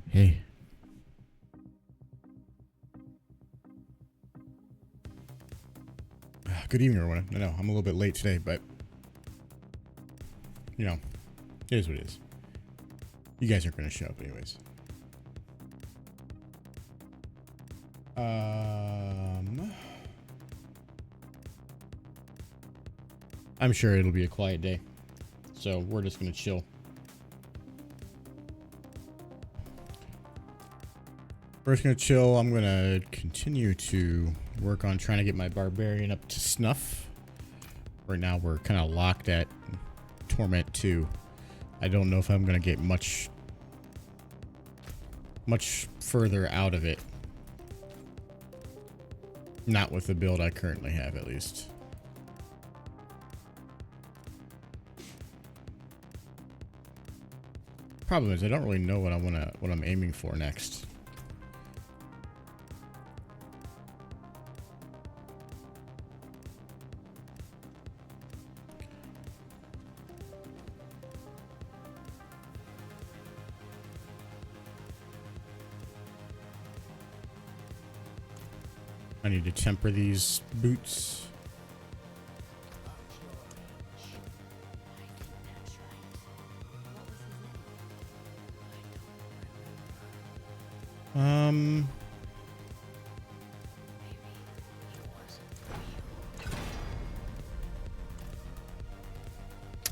Hey. Good evening, everyone. I know I'm a little bit late today, but you know, it is what it is. You guys aren't going to show up anyways. I'm sure it'll be a quiet day, so we're just going to chill. We're just going to chill. I'm going to continue to work on trying to get my barbarian up to snuff. Right now we're kind of locked at Torment 2. I don't know if I'm going to get much further out of it. Not with the build I currently have, at least. Problem is, I don't really know what I'm aiming for next. I need to temper these boots. I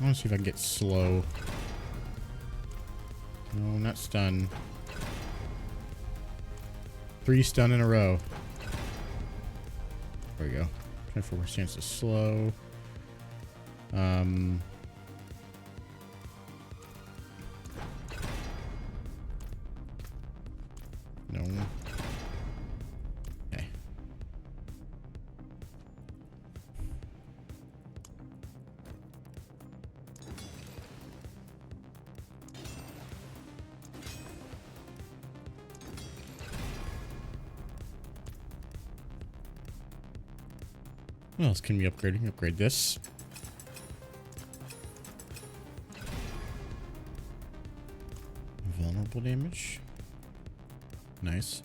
want to see if I can get slow. No, not stun. 3 stun in a row. There we go. 24% chance to slow. No. Okay. What else can we upgrade? Upgrade this. Vulnerable damage. Nice.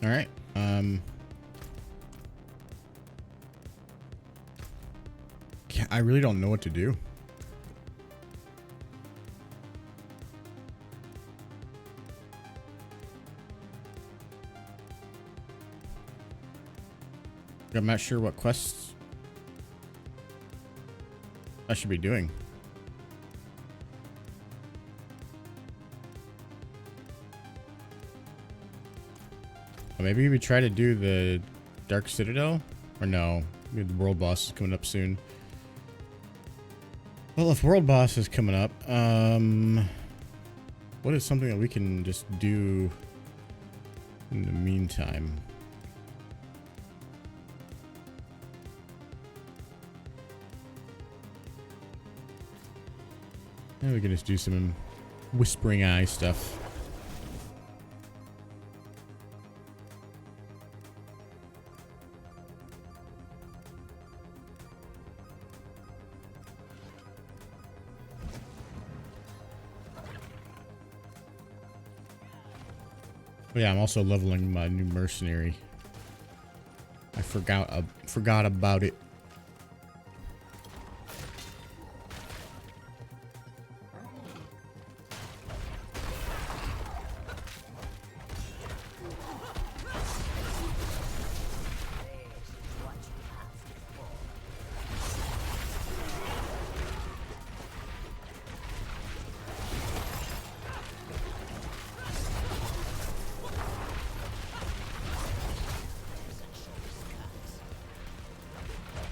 All right. Yeah, I really don't know what to do. I'm not sure what quests I should be doing. Or maybe we try to do the Dark Citadel? Or no, maybe the World Boss is coming up soon. Well, if World Boss is coming up, what is something that we can just do in the meantime? Yeah, we can just do some Whispering Eye stuff. But yeah, I'm also leveling my new mercenary. I forgot about it.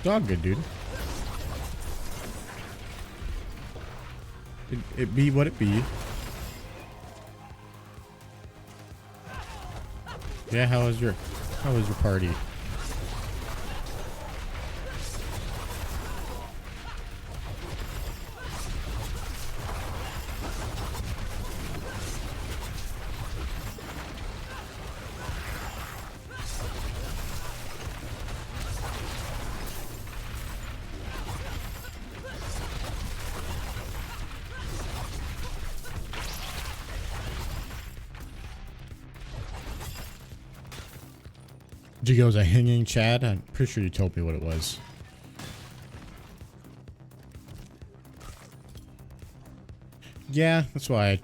It's all good, dude. It be what it be. Yeah, how was your party? Jigo's a hanging Chad? I'm pretty sure you told me what it was. Yeah, that's why I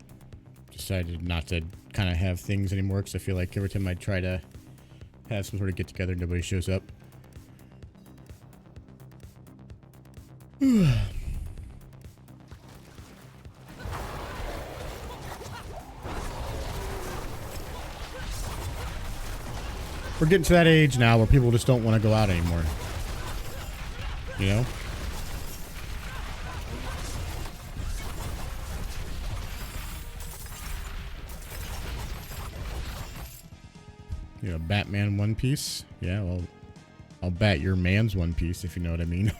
decided not to kind of have things anymore, because I feel like every time I try to have some sort of get-together, nobody shows up. We're getting to that age now where people just don't want to go out anymore. You know? You know, Batman One Piece? Yeah, well, I'll bat your man's One Piece, if you know what I mean.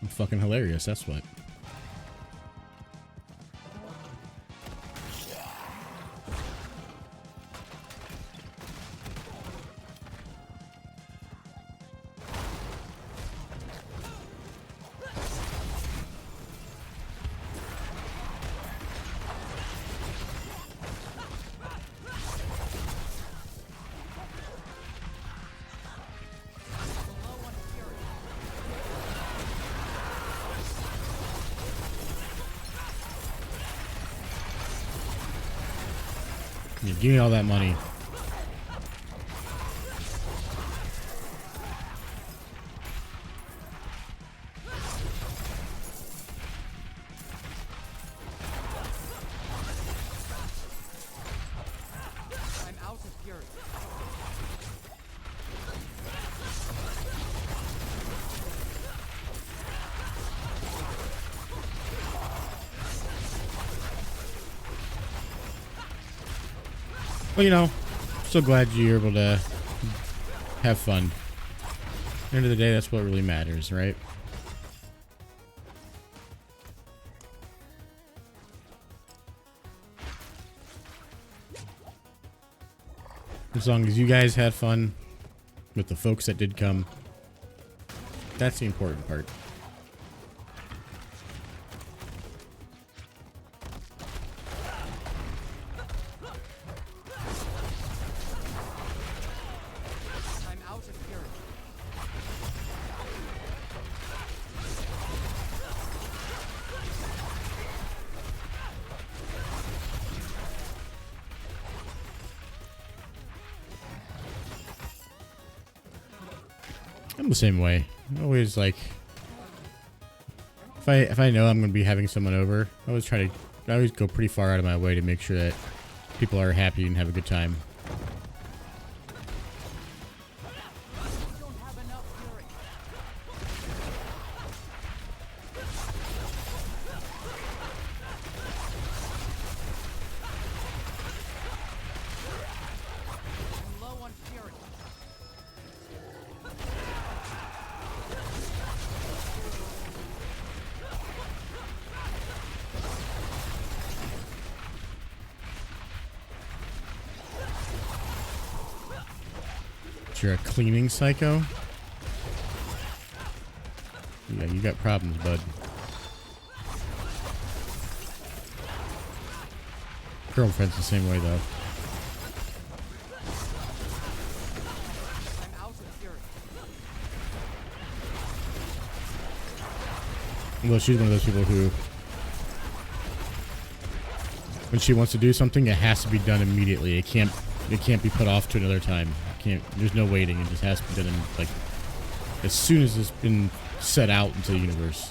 I'm fucking hilarious, that's what. Yeah, give me all that money. I'm out of fury. Well, you know, so glad you're able to have fun. At the end of the day, that's what really matters, right? As long as you guys had fun with the folks that did come, that's the important part. I'm out of fury. I'm the same way. I'm always like, if I know I'm going to be having someone over, I always go pretty far out of my way to make sure that people are happy and have a good time. I don't have enough fury. I'm low on fury. You're a cleaning psycho? Yeah, you got problems, bud. Girlfriend's the same way, though. I'm out of fury. Well, she's one of those people who, when she wants to do something, it has to be done immediately. It can't be put off to another time. There's no waiting. It just has to be done in, like, as soon as it's been set out into the universe.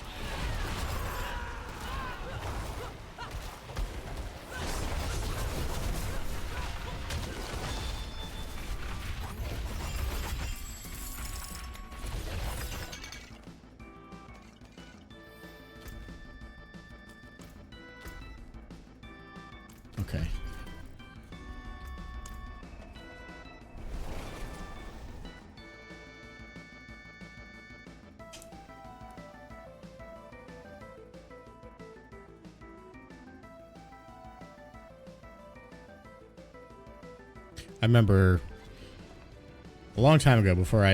Okay. I remember a long time ago, before I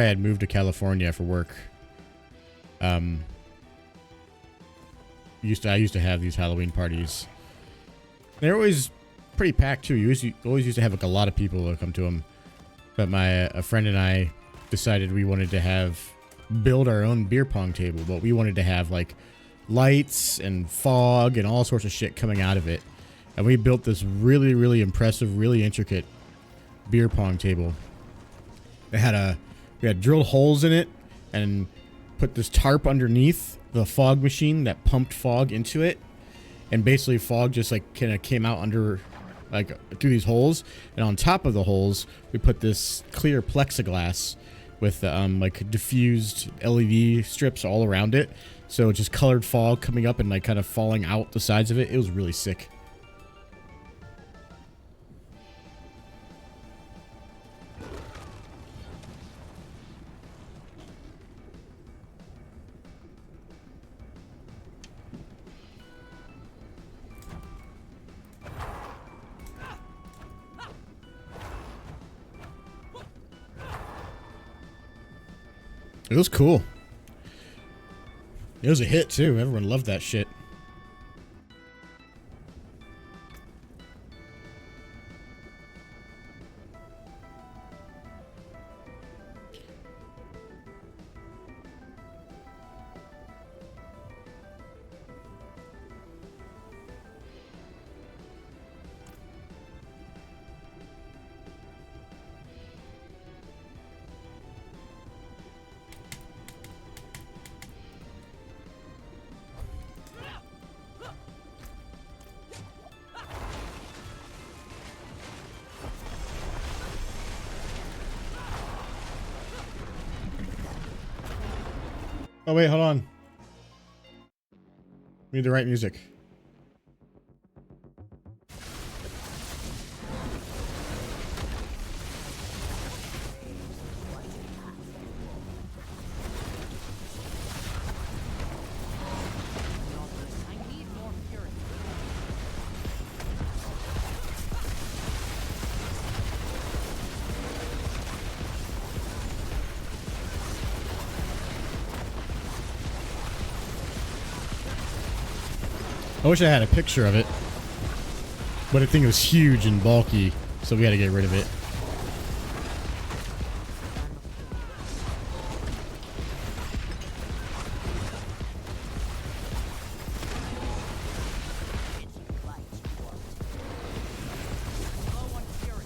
had moved to California for work. I used to have these Halloween parties. They're always pretty packed too. You always used to have like a lot of people that come to them. But a friend and I decided we wanted to build our own beer pong table, but we wanted to have like lights and fog and all sorts of shit coming out of it. And we built this really, really impressive, really intricate beer pong table. We had drilled holes in it and put this tarp underneath the fog machine that pumped fog into it. And basically fog just like kind of came out under, like, through these holes. And on top of the holes, we put this clear plexiglass with like diffused LED strips all around it. So just colored fog coming up and like kind of falling out the sides of it. It was really sick. It was cool. It was a hit too. Everyone loved that shit. Oh wait, hold on. We need the right music. I need more fury. I wish I had a picture of it, but I think it was huge and bulky, so we had to get rid of it. Low on fury.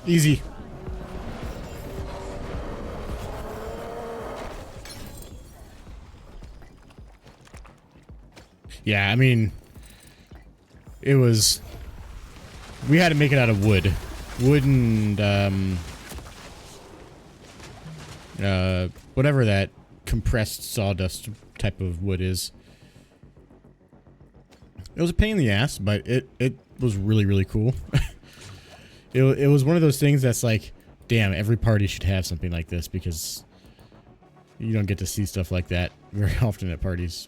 Easy. Yeah, I mean, it was... We had to make it out of wood. Wood and, whatever that compressed sawdust type of wood is. It was a pain in the ass, but it was really, really cool. It was one of those things that's like, damn, every party should have something like this, because you don't get to see stuff like that very often at parties.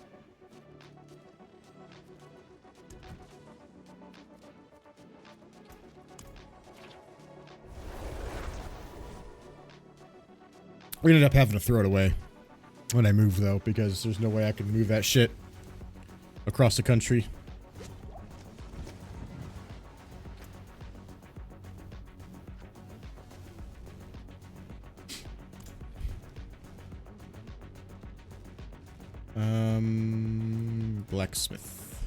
We ended up having to throw it away when I moved, though, because there's no way I could move that shit across the country. Blacksmith.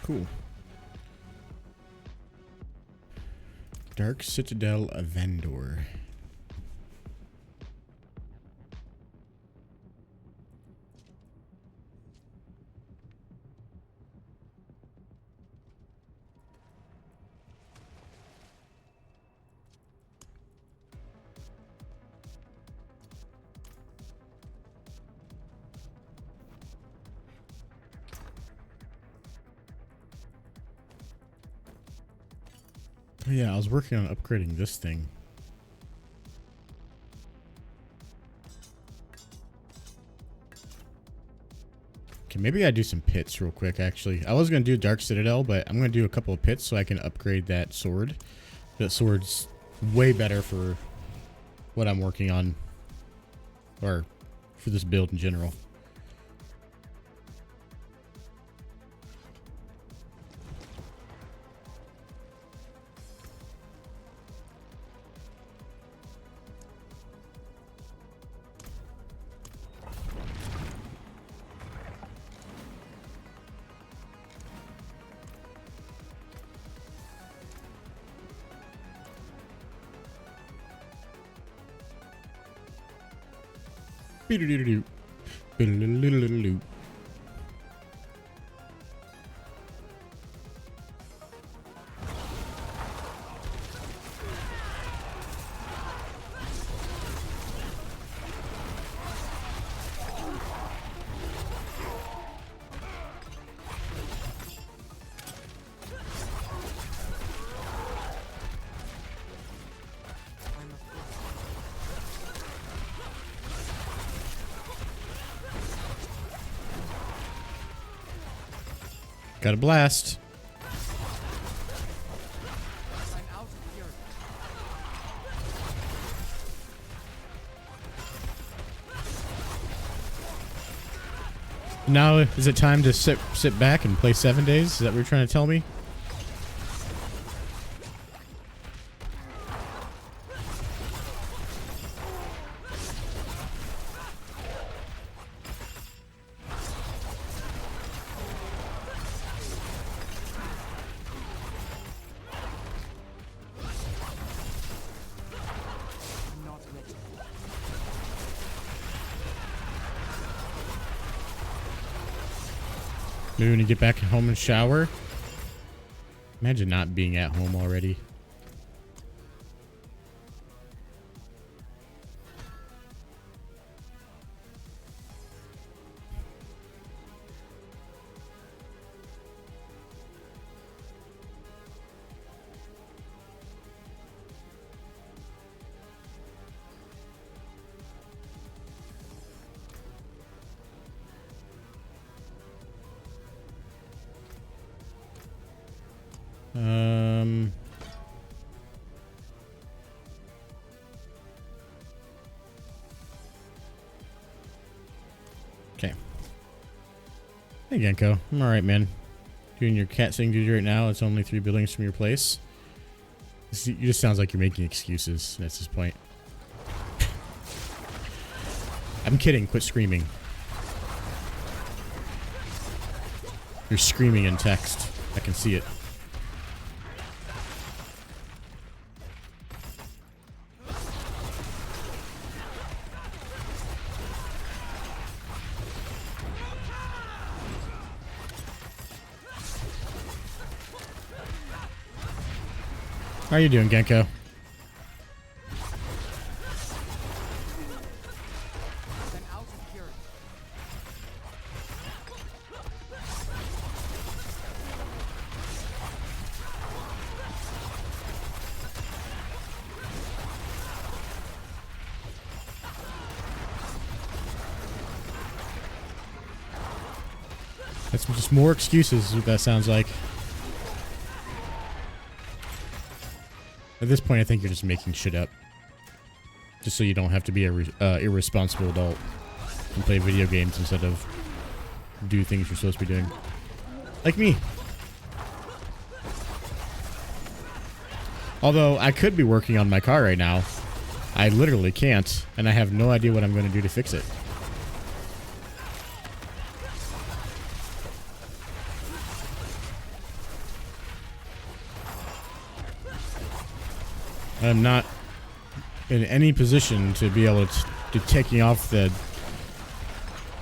Cool. Dark Citadel Vendor. Oh, yeah, I was working on upgrading this thing. Okay, maybe I do some pits real quick, actually. I was going to do Dark Citadel, but I'm going to do a couple of pits so I can upgrade that sword. That sword's way better for what I'm working on. Or for this build in general. Be-do-do-do-do. Be-do-do-do-do-do. Got a blast. I'm out of fury. Now is it time to sit back and play 7 days? Is that what you're trying to tell me? I'm not ready. Maybe when you get back home and shower. Imagine not being at home already. Okay. Hey, Genko. I'm alright, man. Doing your cat sitting duty right now. It's only 3 buildings from your place. You just sounds like you're making excuses. That's his point. I'm kidding. Quit screaming. You're screaming in text. I can see it. How are you doing, Genko? I'm out of fury. That's just more excuses, is what that sounds like. At this point, I think you're just making shit up. Just so you don't have to be a irresponsible adult and play video games instead of do things you're supposed to be doing. Like me. Although, I could be working on my car right now. I literally can't, and I have no idea what I'm going to do to fix it. I'm not in any position to be able to taking off the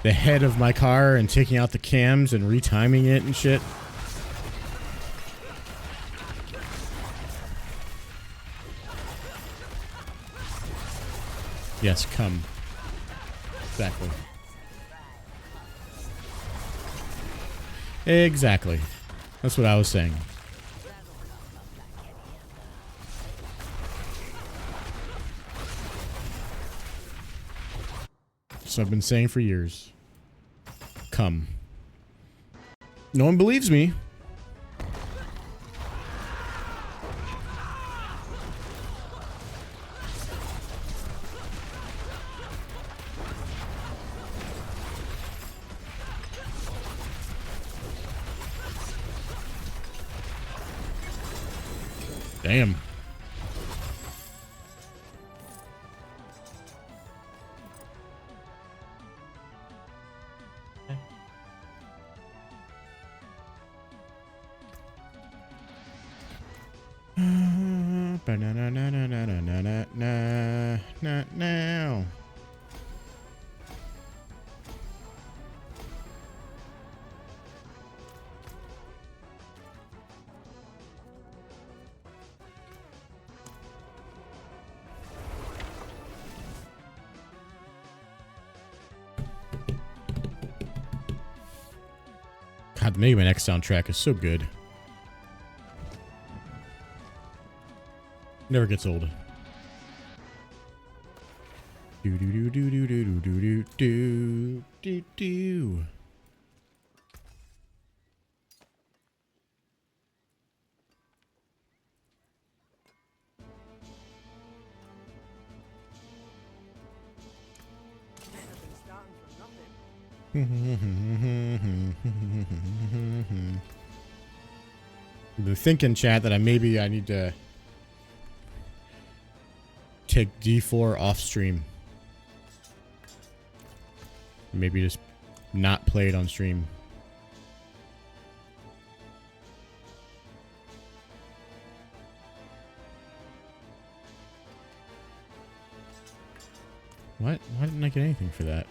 head of my car and taking out the cams and retiming it and shit. Yes, come. Exactly. Exactly. That's what I was saying. So I've been saying for years. Come. No one believes me. Damn. Now. God, the Mega Man X soundtrack is so good. Never gets old. Do do do do do do do do do do. I've been thinking, chat, that I need to take D4 off stream. Maybe just not play it on stream. What? Why didn't I get anything for that?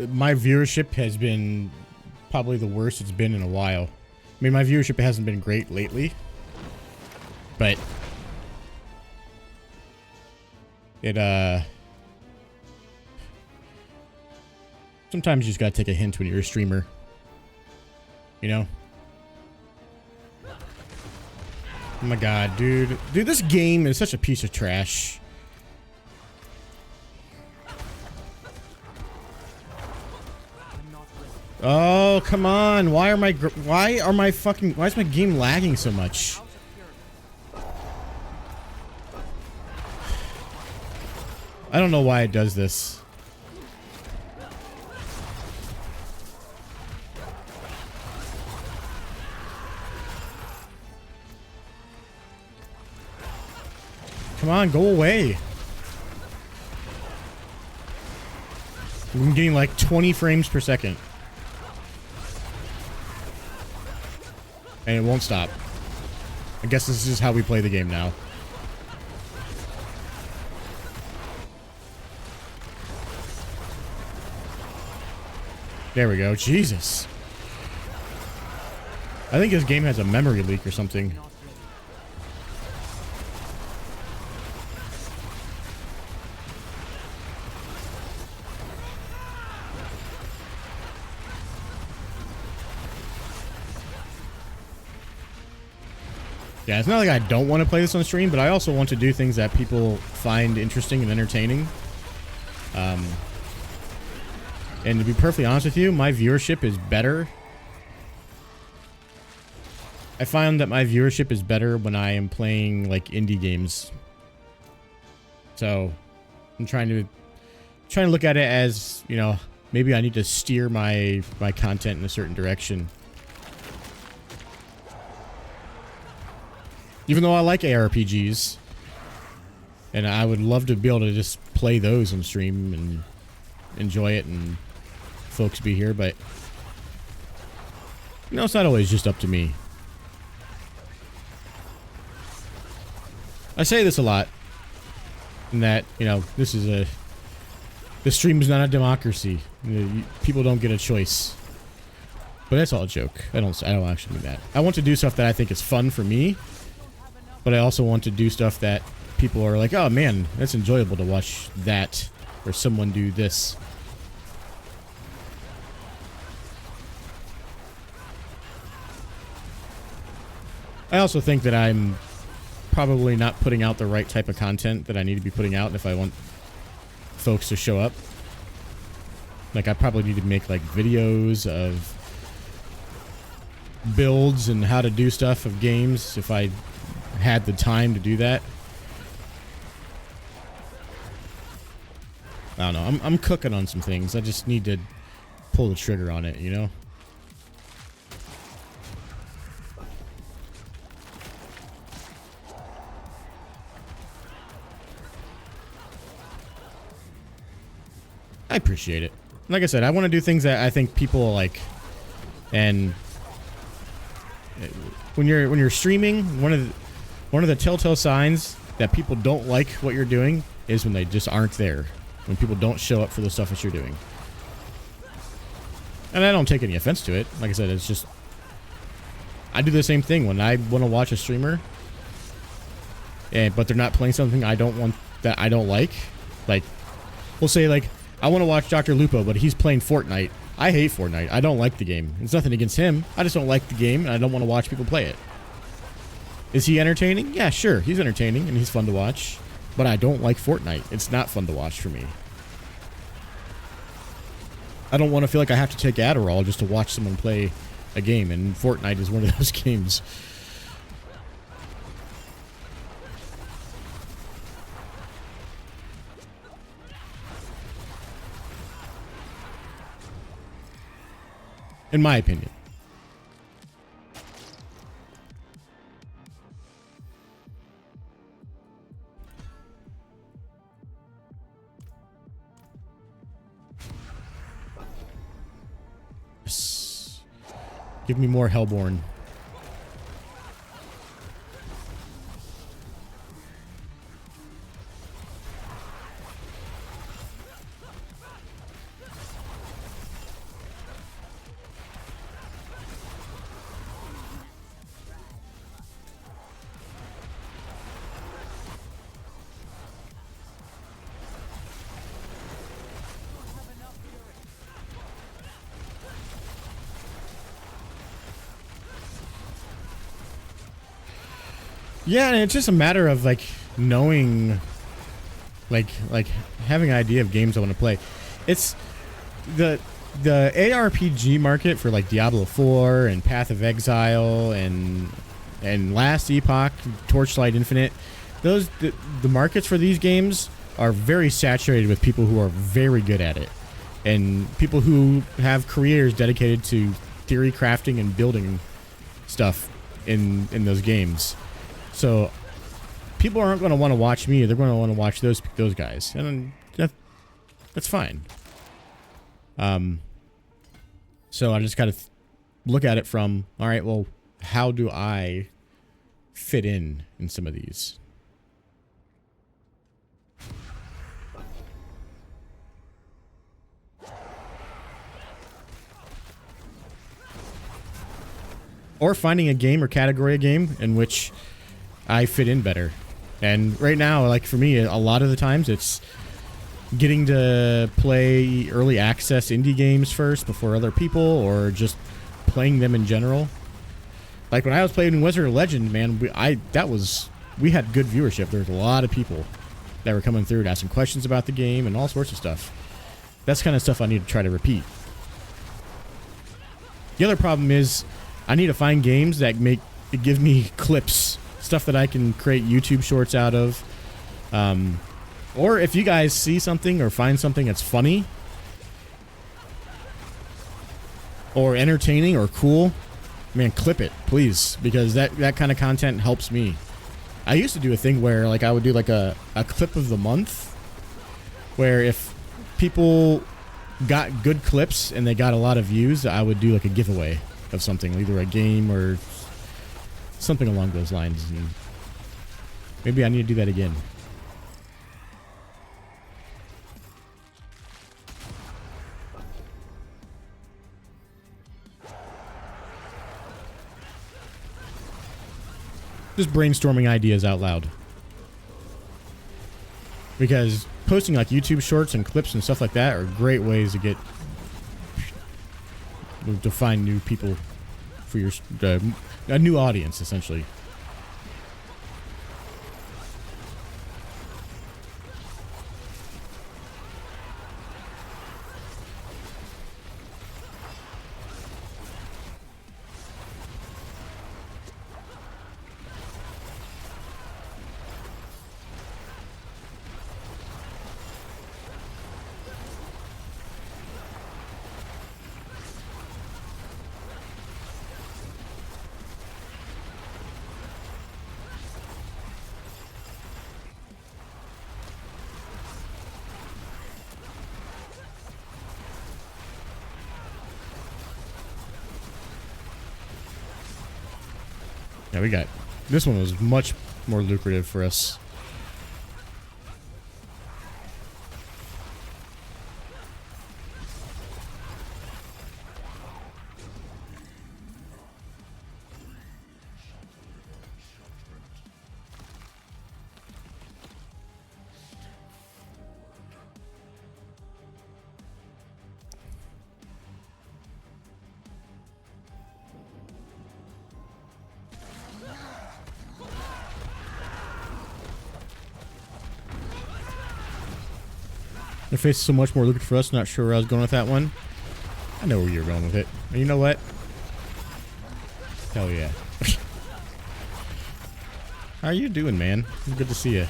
My viewership has been probably the worst it's been in a while. I mean, my viewership hasn't been great lately, but it, sometimes you just gotta take a hint when you're a streamer, you know? Oh my god, dude. Dude, this game is such a piece of trash. Oh, come on. Why is my game lagging so much? I don't know why it does this. Come on, go away. I'm getting like 20 frames per second. And it won't stop. I guess this is how we play the game now. There we go. Jesus. I think this game has a memory leak or something. Yeah, it's not like I don't want to play this on stream, but I also want to do things that people find interesting and entertaining. And to be perfectly honest with you, my viewership is better. I find that my viewership is better when I am playing like indie games. So I'm trying to look at it as, you know, maybe I need to steer my content in a certain direction. Even though I like ARPGs, and I would love to be able to just play those on stream and enjoy it and folks be here, but You know, it's not always just up to me. I say this a lot, in that, you know, this stream is not a democracy. People don't get a choice. But that's all a joke. I don't actually mean that. I want to do stuff that I think is fun for me, but I also want to do stuff that people are like, oh man, that's enjoyable to watch that, or someone do this. I also think that I'm probably not putting out the right type of content that I need to be putting out if I want folks to show up. Like, I probably need to make like videos of builds and how to do stuff of games if I had the time to do that. I don't know. I'm cooking on some things. I just need to pull the trigger on it, you know? I appreciate it. Like I said, I want to do things that I think people like. And when you're streaming, one of the telltale signs that people don't like what you're doing is when they just aren't there. When people don't show up for the stuff that you're doing. And I don't take any offense to it. Like I said, it's just, I do the same thing when I want to watch a streamer, but they're not playing something I don't like. Like, we'll say like, I want to watch Dr. Lupo, but he's playing Fortnite. I hate Fortnite. I don't like the game. It's nothing against him. I just don't like the game, and I don't want to watch people play it. Is he entertaining? Yeah, sure. He's entertaining, and he's fun to watch. But I don't like Fortnite. It's not fun to watch for me. I don't want to feel like I have to take Adderall just to watch someone play a game, and Fortnite is one of those games. In my opinion. Yes. Give me more Hellborn. Yeah, and it's just a matter of like knowing, like having an idea of games I want to play. It's the ARPG market for like Diablo 4 and Path of Exile and Last Epoch, Torchlight Infinite. The markets for these games are very saturated with people who are very good at it, and people who have careers dedicated to theory crafting and building stuff in those games. So people aren't going to want to watch me. They're going to want to watch those guys, and that's fine. So I just got to look at it from, all right, well, how do I fit in some of these? Or finding a game or category of game in which I fit in better. And right now, like for me, a lot of the times it's getting to play early access indie games first before other people, or just playing them in general. Like when I was playing Wizard of Legend, man, we had good viewership. There was a lot of people that were coming through and asking questions about the game and all sorts of stuff. That's the kind of stuff I need to try to repeat. The other problem is I need to find games that give me clips, stuff that I can create YouTube shorts out of. Or if you guys see something or find something that's funny or entertaining or cool, man, clip it, please, because that kind of content helps me. I used to do a thing where like I would do like a clip of the month, where if people got good clips and they got a lot of views, I would do like a giveaway. of something, either a game or something along those lines. And maybe I need to do that again. Just brainstorming ideas out loud. Because posting like YouTube shorts and clips and stuff like that are great ways to get to find new people for your a new audience, essentially. Yeah, we got... This one was much more lucrative for us. The face is so much more lucrative for us. Not sure where I was going with that one. I know where you're going with it. And you know what? Hell yeah. How are you doing, man? Good to see you.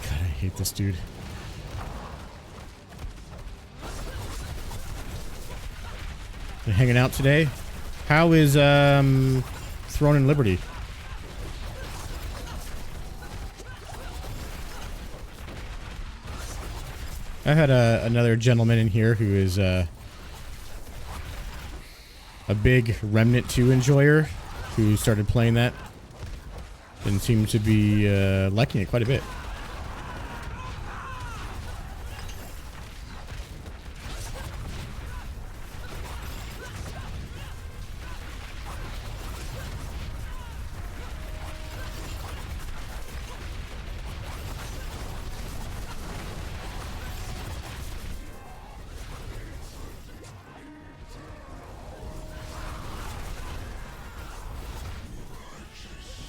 God, I hate this dude. You hanging out today? How is Throne and Liberty? I had another gentleman in here who is a big Remnant 2 enjoyer who started playing that and seemed to be liking it quite a bit.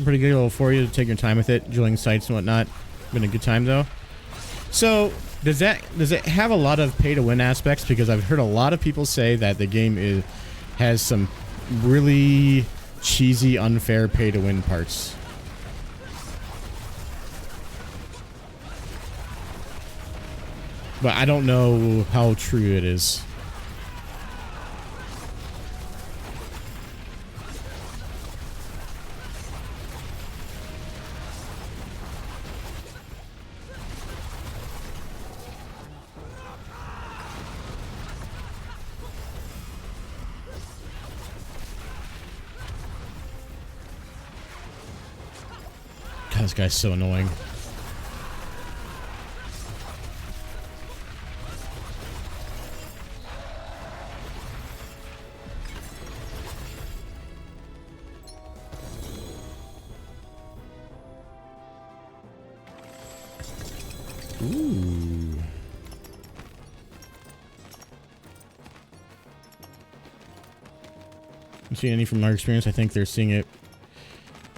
Pretty good little for you to take your time with it, drilling sites and whatnot. Been a good time though. So does it have a lot of pay to win aspects? Because I've heard a lot of people say that the game has some really cheesy, unfair pay to win parts. But I don't know how true it is. God, this guy's so annoying. Ooh. You see any from our experience? I think they're seeing it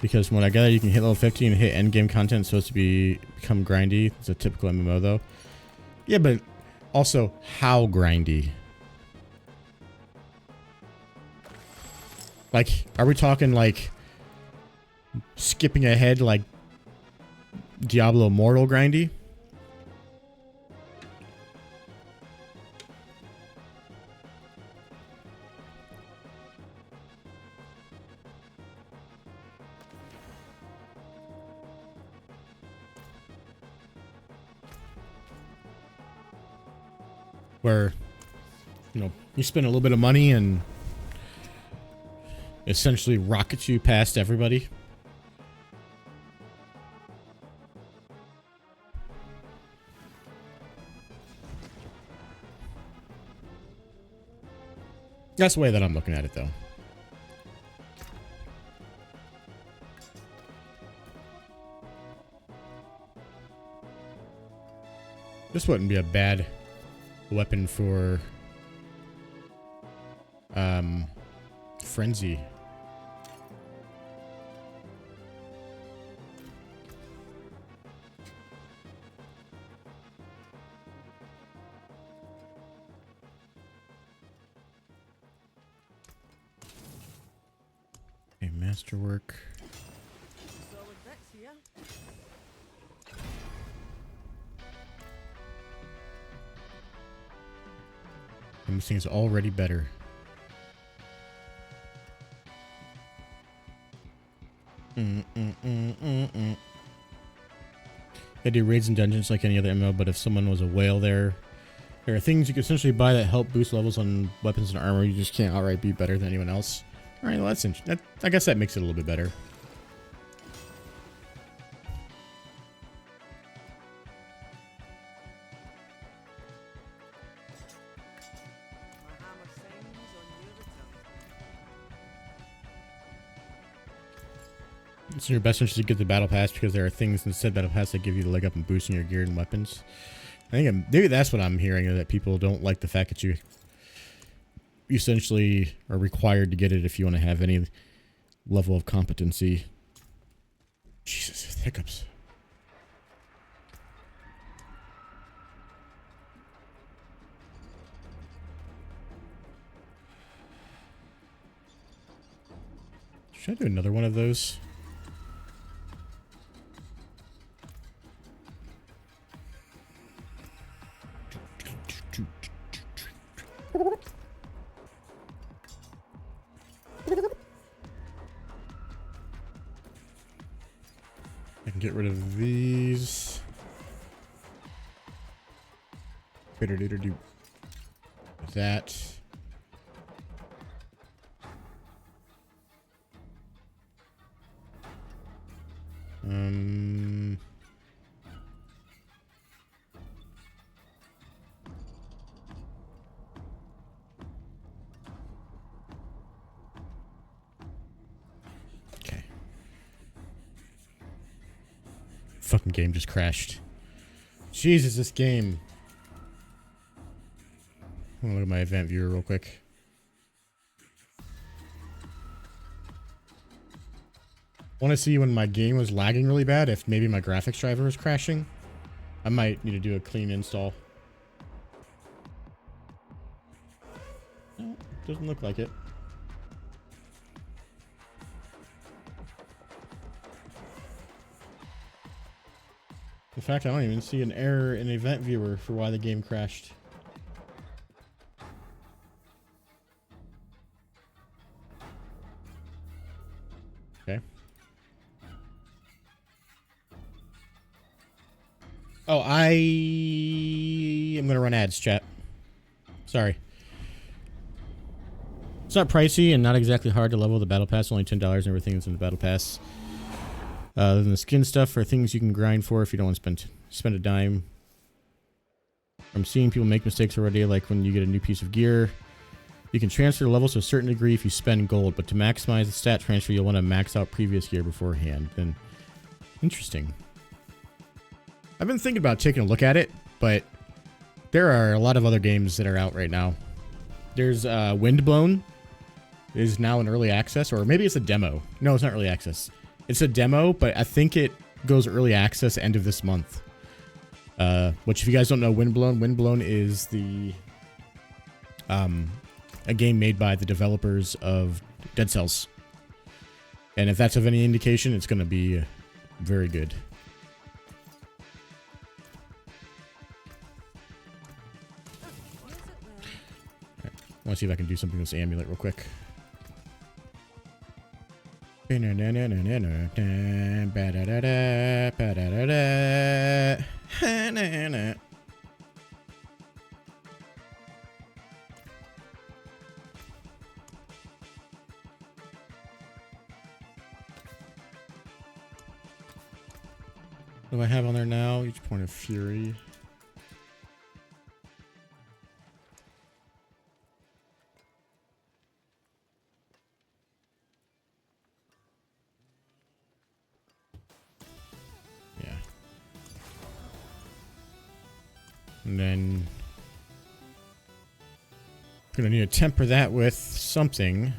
because from what I gather, you can hit level 50 and hit end game content. It's supposed to become grindy. It's a typical MMO though. Yeah, but also how grindy? Like, are we talking like skipping ahead like Diablo Immortal grindy? where, you know, you spend a little bit of money and essentially rockets you past everybody. That's the way that I'm looking at it, though. This wouldn't be a bad weapon for frenzy. Okay, masterwork. Solid bits here. And this thing's already better. They do raids and dungeons like any other MMO, but if someone was a whale there are things you can essentially buy that help boost levels on weapons and armor. You just can't outright be better than anyone else. Alright, well that's interesting. I guess that makes it a little bit better. My hammer sings on your return. It's in your best interest to get the battle pass because there are things in said battle pass that give you the leg up and boosting your gear and weapons. I think maybe that's what I'm hearing, that people don't like the fact that you essentially are required to get it if you want to have any level of competency. Jesus, hiccups. Should I do another one of those? I can get rid of these. Do that. Okay. Fucking game just crashed. Jesus, this game. I'm gonna look at my event viewer real quick. Want to see when my game was lagging really bad, if maybe my graphics driver was crashing. I might need to do a clean install. No, doesn't look like it. In fact, I don't even see an error in event viewer for why the game crashed. Okay. Oh, I am going to run ads, chat. Sorry. It's not pricey and not exactly hard to level the battle pass. Only $10 and everything that's in the battle pass. Then the skin stuff are things you can grind for if you don't want to spend a dime. I'm seeing people make mistakes already, like when you get a new piece of gear. You can transfer levels to a certain degree if you spend gold, but to maximize the stat transfer, you'll want to max out previous gear beforehand. Then, interesting. I've been thinking about taking a look at it, but there are a lot of other games that are out right now. There's Windblown is now in early access, or maybe it's a demo. No, it's not early access. It's a demo, but I think it goes early access end of this month. Which, if you guys don't know Windblown is the a game made by the developers of Dead Cells. And if that's of any indication, it's going to be very good. I want to see if I can do something with this amulet real quick. What do I have on there now? Each point of fury. Yeah. And then gonna need to temper that with something.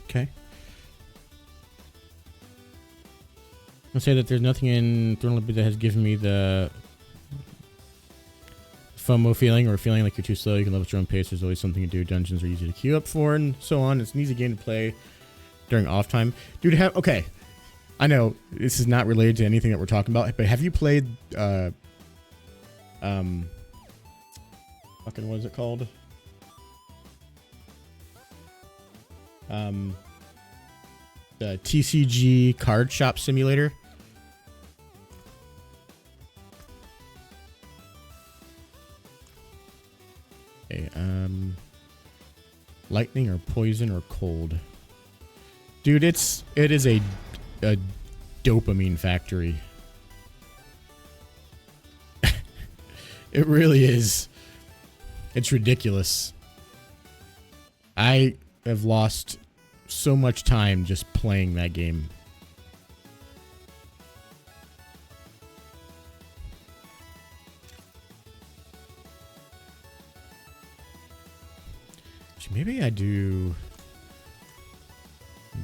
Okay. I'll say that there's nothing in Throne of Liberty that has given me the FOMO feeling, or feeling like you're too slow. You can level at your own pace. There's always something to do. Dungeons are easy to queue up for, and so on. It's an easy game to play during off time. Dude, okay. I know this is not related to anything that we're talking about, but have you played fucking what is it called? The TCG card shop simulator? Okay, lightning or poison or cold? Dude, it is a dopamine factory. It really is. It's ridiculous. I have lost so much time just playing that game. Maybe I do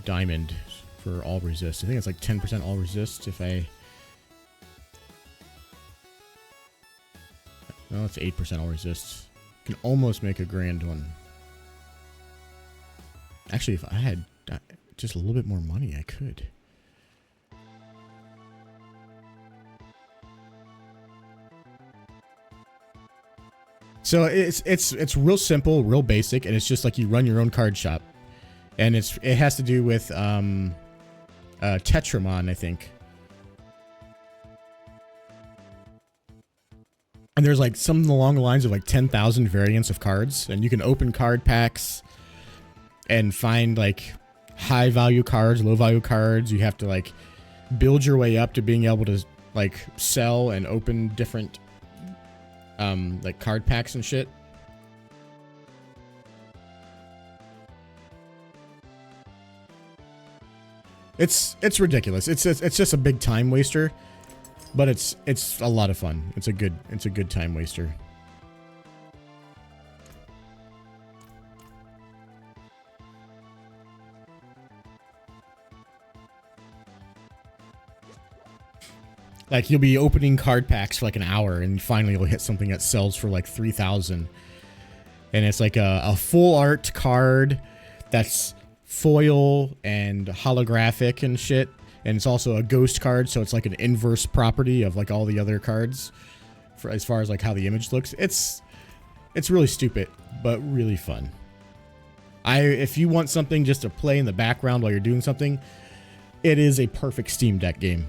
diamond for all resist. I think it's like 10% all resist if I... No, it's 8% all resist. Can almost make a grand one. Actually, if I had just a little bit more money, I could. So it's real simple, real basic, and it's just like you run your own card shop, and it has to do with Tetramon, I think. And there's like something along the lines of like 10,000 variants of cards, and you can open card packs and find like high value cards, low value cards. You have to like build your way up to being able to like sell and open different like card packs and shit. It's ridiculous. It's just a big time waster, but it's a lot of fun. It's a good time waster. Like, you'll be opening card packs for like an hour, and finally you'll hit something that sells for like 3,000. And it's like a full art card that's foil and holographic and shit. And it's also a ghost card, so it's like an inverse property of like all the other cards for as far as like how the image looks. It's really stupid, but really fun. If you want something just to play in the background while you're doing something, it is a perfect Steam Deck game.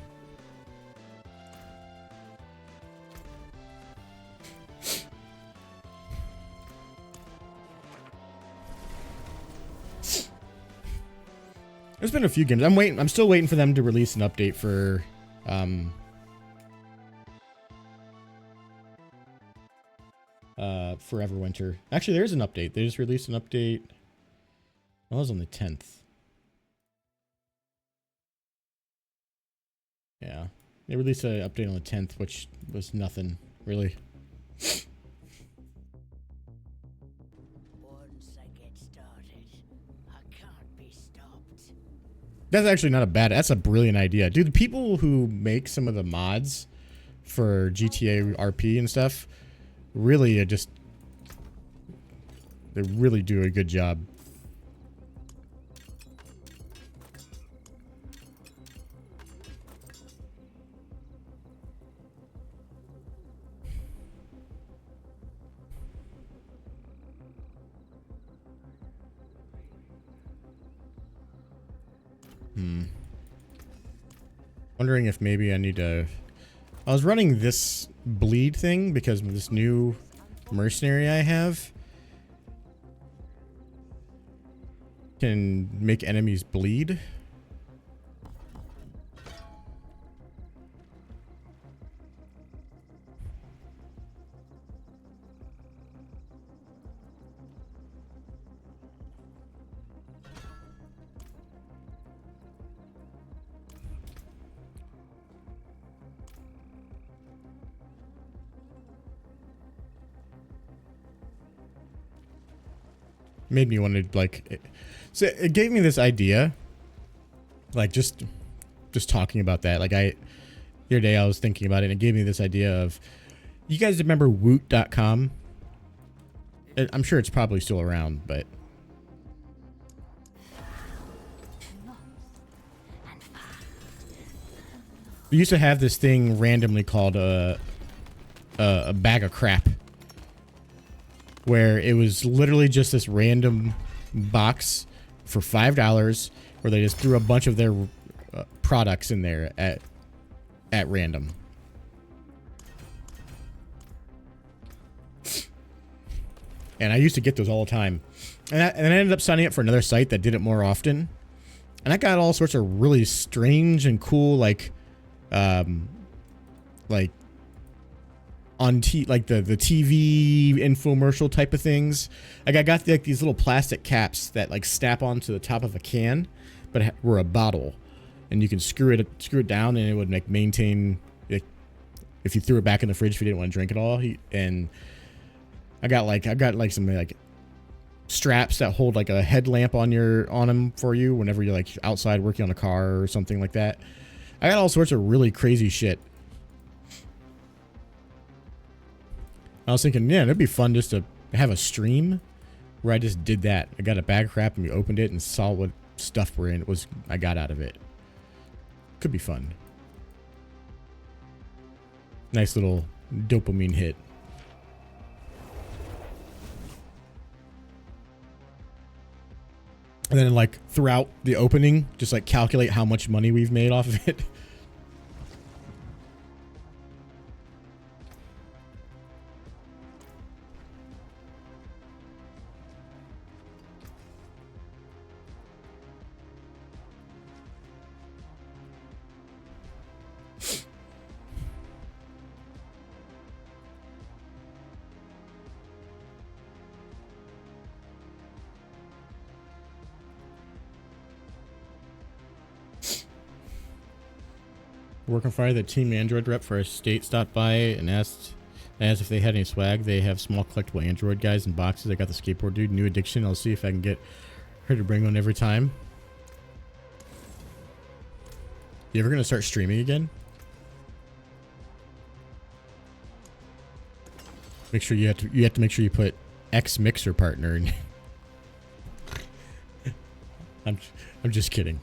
There's been a few games. I'm still waiting for them to release an update for Foreverwinter. Actually, there's an update. They just released an update. Well, that was on the 10th. Yeah. They released an update on the 10th, which was nothing, really. That's actually not a bad... That's a brilliant idea. Dude, the people who make some of the mods for GTA RP and stuff really just... They really do a good job. Wondering if maybe I need to... I was running this bleed thing because of this new mercenary I have. Can make enemies bleed. Made me want to like, so it gave me this idea, like just talking about that. Like the other day I was thinking about it and it gave me this idea of, you guys remember woot.com? I'm sure it's probably still around, but we used to have this thing randomly called a bag of crap, where it was literally just this random box for $5 where they just threw a bunch of their products in there at random. And I used to get those all the time. And I ended up signing up for another site that did it more often. And I got all sorts of really strange and cool, like on like the TV infomercial type of things. Like I got like these little plastic caps that like snap onto the top of a can, but were a bottle, and you can screw it down, and it would like maintain. Like, if you threw it back in the fridge if you didn't want to drink it all, and I got like some like straps that hold like a headlamp on them for you whenever you're like outside working on a car or something like that. I got all sorts of really crazy shit. I was thinking, yeah, it'd be fun just to have a stream where I just did that. I got a bag of crap and we opened it and saw what stuff I got out of it. Could be fun. Nice little dopamine hit. And then like throughout the opening, just like calculate how much money we've made off of it. Working Friday, the Team Android rep for our state stopped by and asked if they had any swag. They have small collectible Android guys in boxes. I got the skateboard dude, new addiction. I'll see if I can get her to bring one every time. You ever gonna start streaming again? Make sure you have to make sure you put X mixer partner in. I'm just kidding.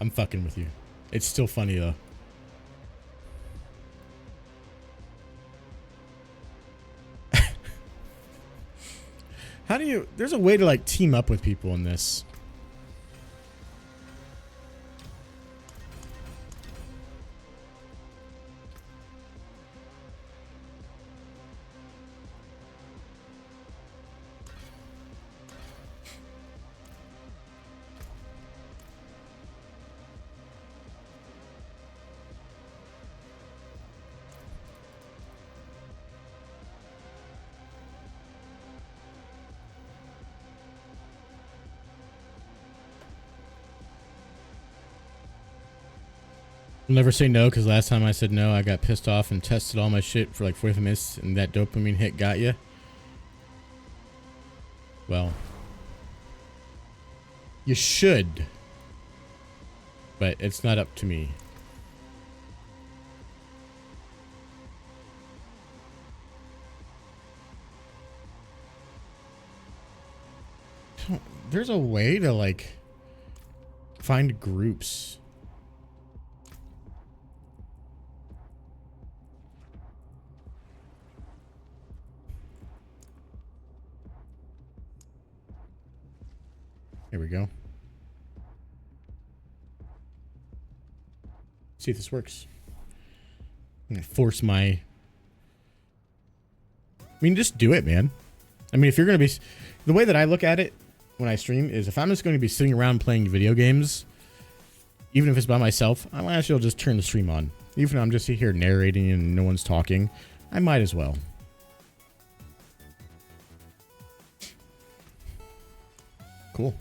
I'm fucking with you. It's still funny though. How do you... There's a way to, like, team up with people in this. I'll never say no, because last time I said no, I got pissed off and tested all my shit for like 45 minutes, and that dopamine hit got you. Well, you should, but it's not up to me. There's a way to like find groups. Here we go. See if this works. I'm gonna force my... I mean, just do it, man. I mean, if you're gonna be... The way that I look at it when I stream is if I'm just going to be sitting around playing video games, even if it's by myself, I might as well just turn the stream on. Even if I'm just here narrating and no one's talking, I might as well. Cool.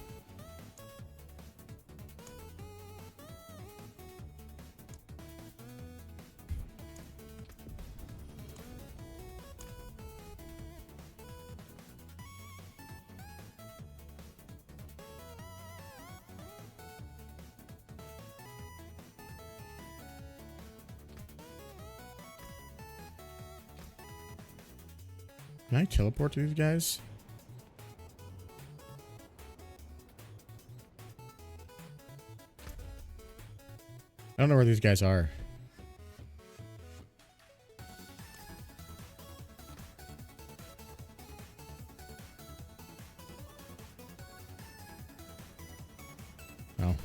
Can I teleport to these guys? I don't know where these guys are. Oh.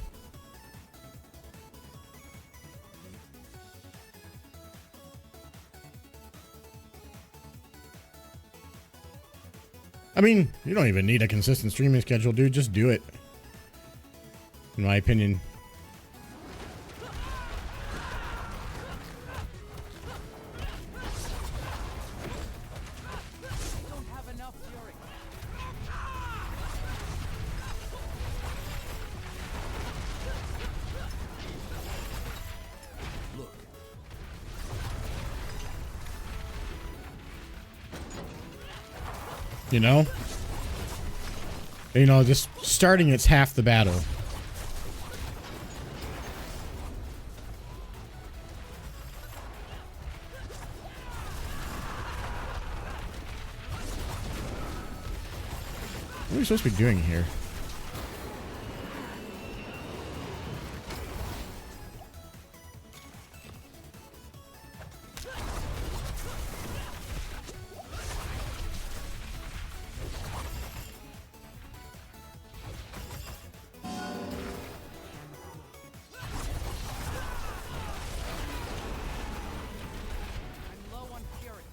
I mean, you don't even need a consistent streaming schedule, dude. Just do it. In my opinion. Don't have enough fury. You know, just starting it's half the battle. What are we supposed to be doing here? I'm low on fury.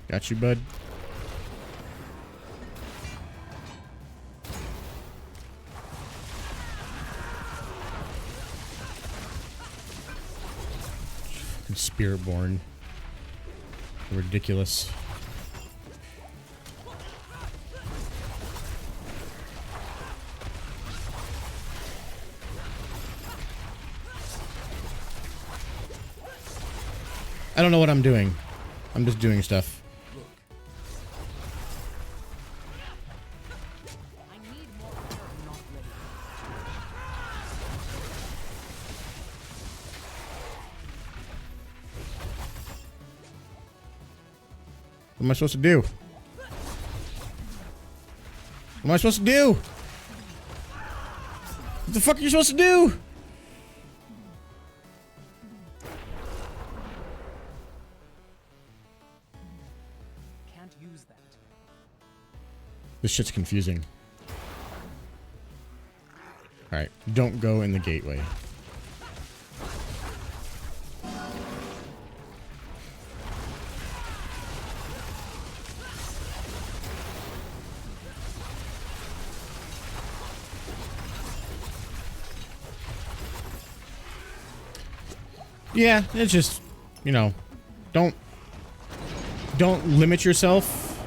Got you, bud. Fucking Spiritborn. Ridiculous. I don't know what I'm doing. I'm just doing stuff. I need more fury. Not ready. What am I supposed to do? What am I supposed to do? What the fuck are you supposed to do? Can't use that. This shit's confusing. Alright, don't go in the gateway. Yeah, it's just, you know, don't limit yourself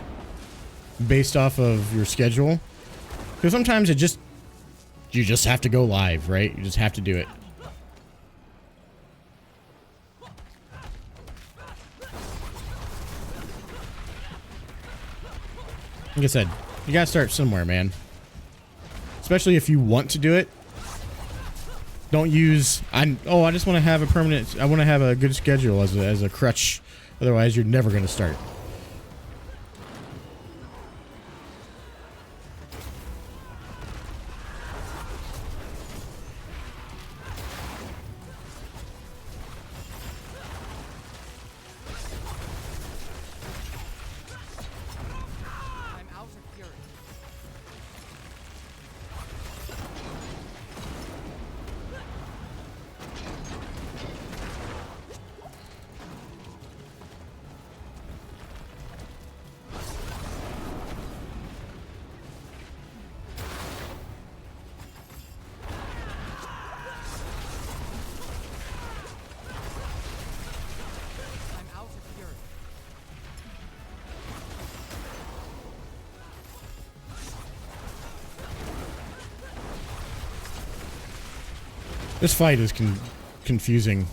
based off of your schedule. Because sometimes you just have to go live, right? You just have to do it. Like I said, you gotta start somewhere, man. Especially if you want to do it. Don't use, I just want to have a permanent, I want to have a good schedule as a crutch. Otherwise, you're never going to start. This fight is confusing.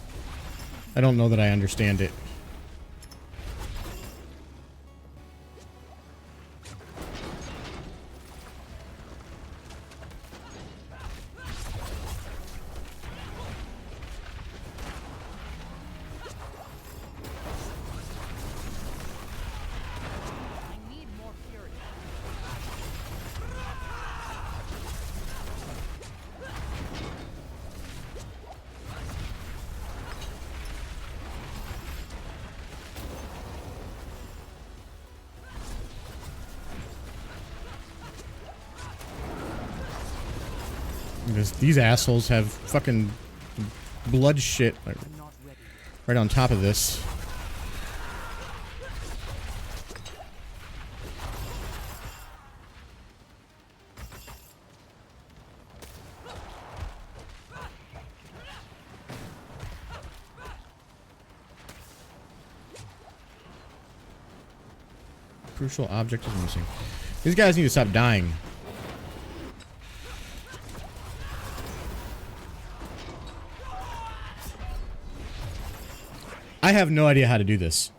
I don't know that I understand it. I need more fury. These assholes have fucking blood shit I'm not ready. right on top of this. Crucial object is missing. These guys need to stop dying. I have no idea how to do this.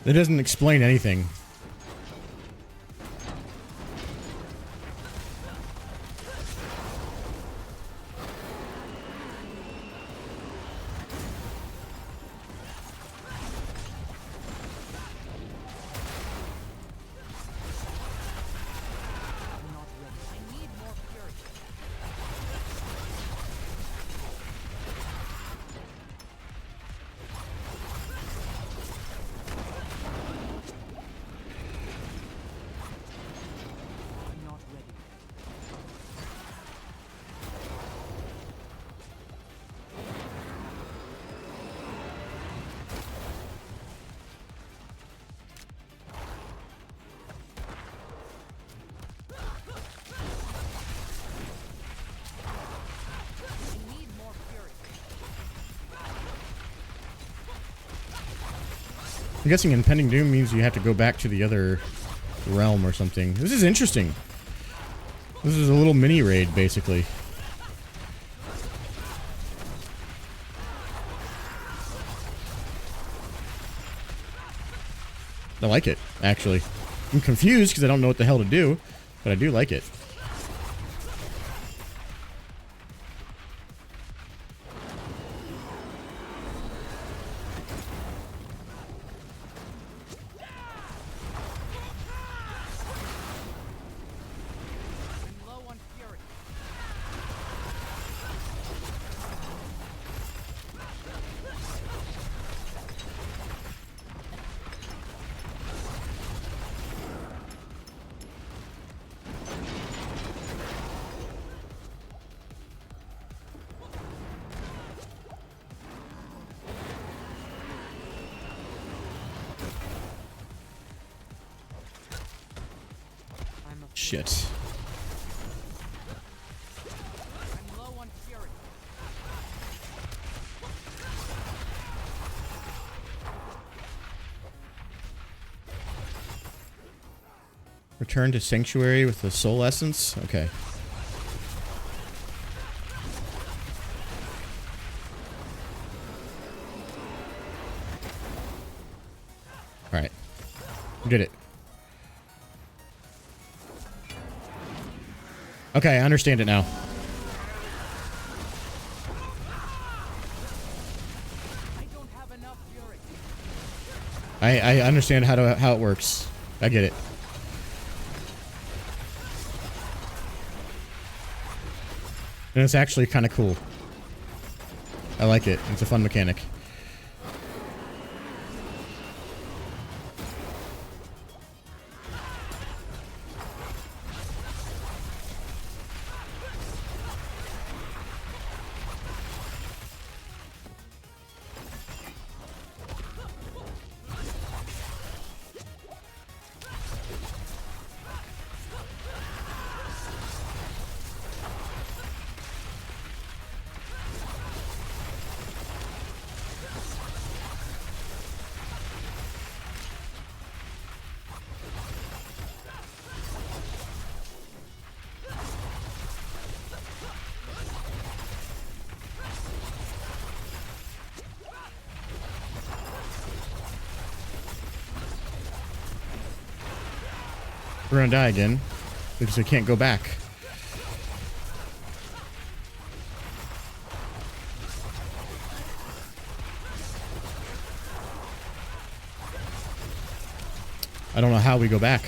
It doesn't explain anything. I'm not ready. I need more fury. I'm not ready. I need more fury. I'm guessing impending doom means you have to go back to the other realm or something. This is interesting. This is a little mini raid, basically. I like it, actually. I'm confused because I don't know what the hell to do, but I do like it. I'm low on fury. I'm a Shit. I'm low on fury. Return to Sanctuary with the Soul Essence? Okay. Alright. We did it. Okay, I understand it now. I don't have enough fury. I understand how it works. I get it. And it's actually kind of cool. I like it. It's a fun mechanic. We're gonna die again because we can't go back. I don't know how we go back.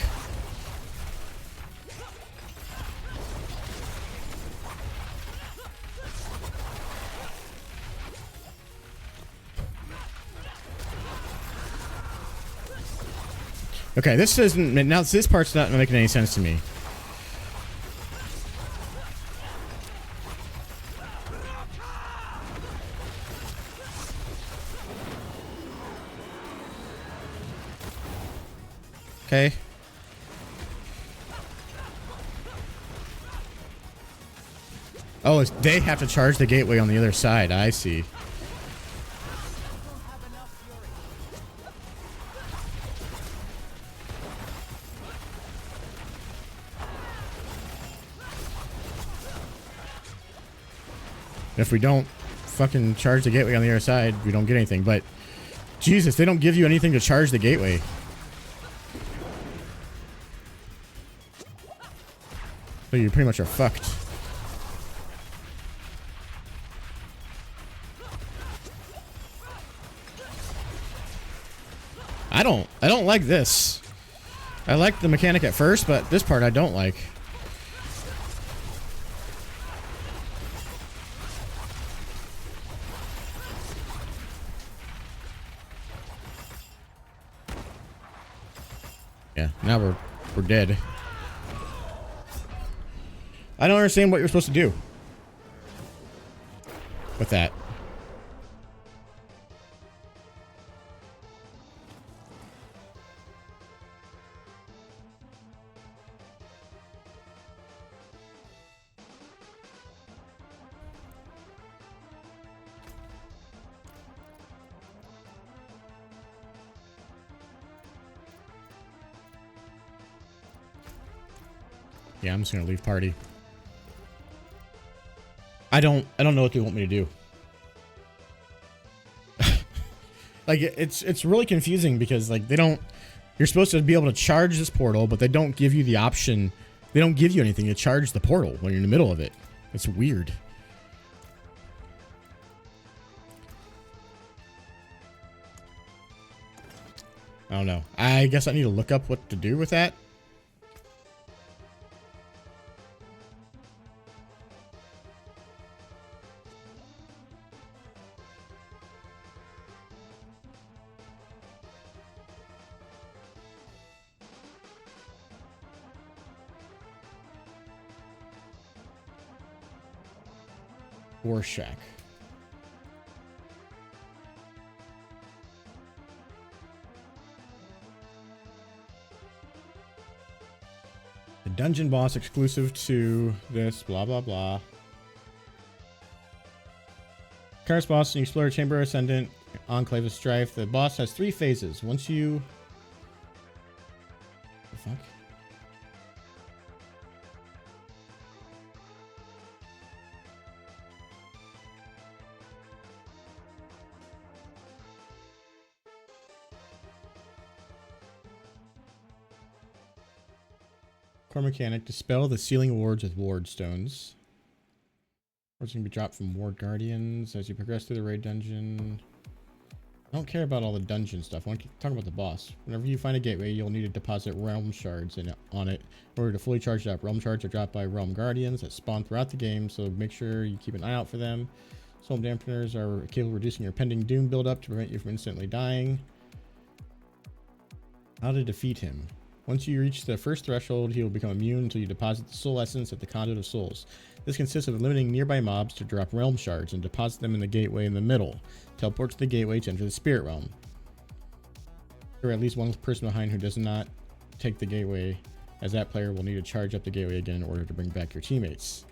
Okay, this isn't now. This part's not making any sense to me. Okay. Oh, they have to charge the gateway on the other side. I see. If we don't fucking charge the gateway on the other side, we don't get anything. But Jesus, they don't give you anything to charge the gateway. So you pretty much are fucked. I don't like this. I liked the mechanic at first, but this part I don't like. Yeah, now we're dead. I don't understand what you're supposed to do with that. Yeah, I'm just gonna leave party. I don't know what they want me to do. Like it's really confusing because like you're supposed to be able to charge this portal, but they don't give you the option. They don't give you anything to charge the portal when you're in the middle of it. It's weird. I don't know. I guess I need to look up what to do with that. War Shack. The dungeon boss exclusive to this, blah, blah, blah. Curse boss in Explorer Chamber Ascendant, Enclave of Strife. The boss has 3 phases. Once you... The fuck? Core mechanic, dispel the ceiling wards with ward stones. Wards can be dropped from ward guardians as you progress through the raid dungeon. I don't care about all the dungeon stuff. I want to talk about the boss. Whenever you find a gateway, you'll need to deposit realm shards on it in order to fully charge it up. Realm shards are dropped by realm guardians that spawn throughout the game, so make sure you keep an eye out for them. Soul dampeners are capable of reducing your pending doom buildup to prevent you from instantly dying. How to defeat him. Once you reach the first threshold, he will become immune until you deposit the soul essence at the conduit of souls. This consists of limiting nearby mobs to drop realm shards and deposit them in the gateway in the middle. Teleport to the gateway to enter the spirit realm. There are at least one person behind who does not take the gateway, as that player will need to charge up the gateway again in order to bring back your teammates.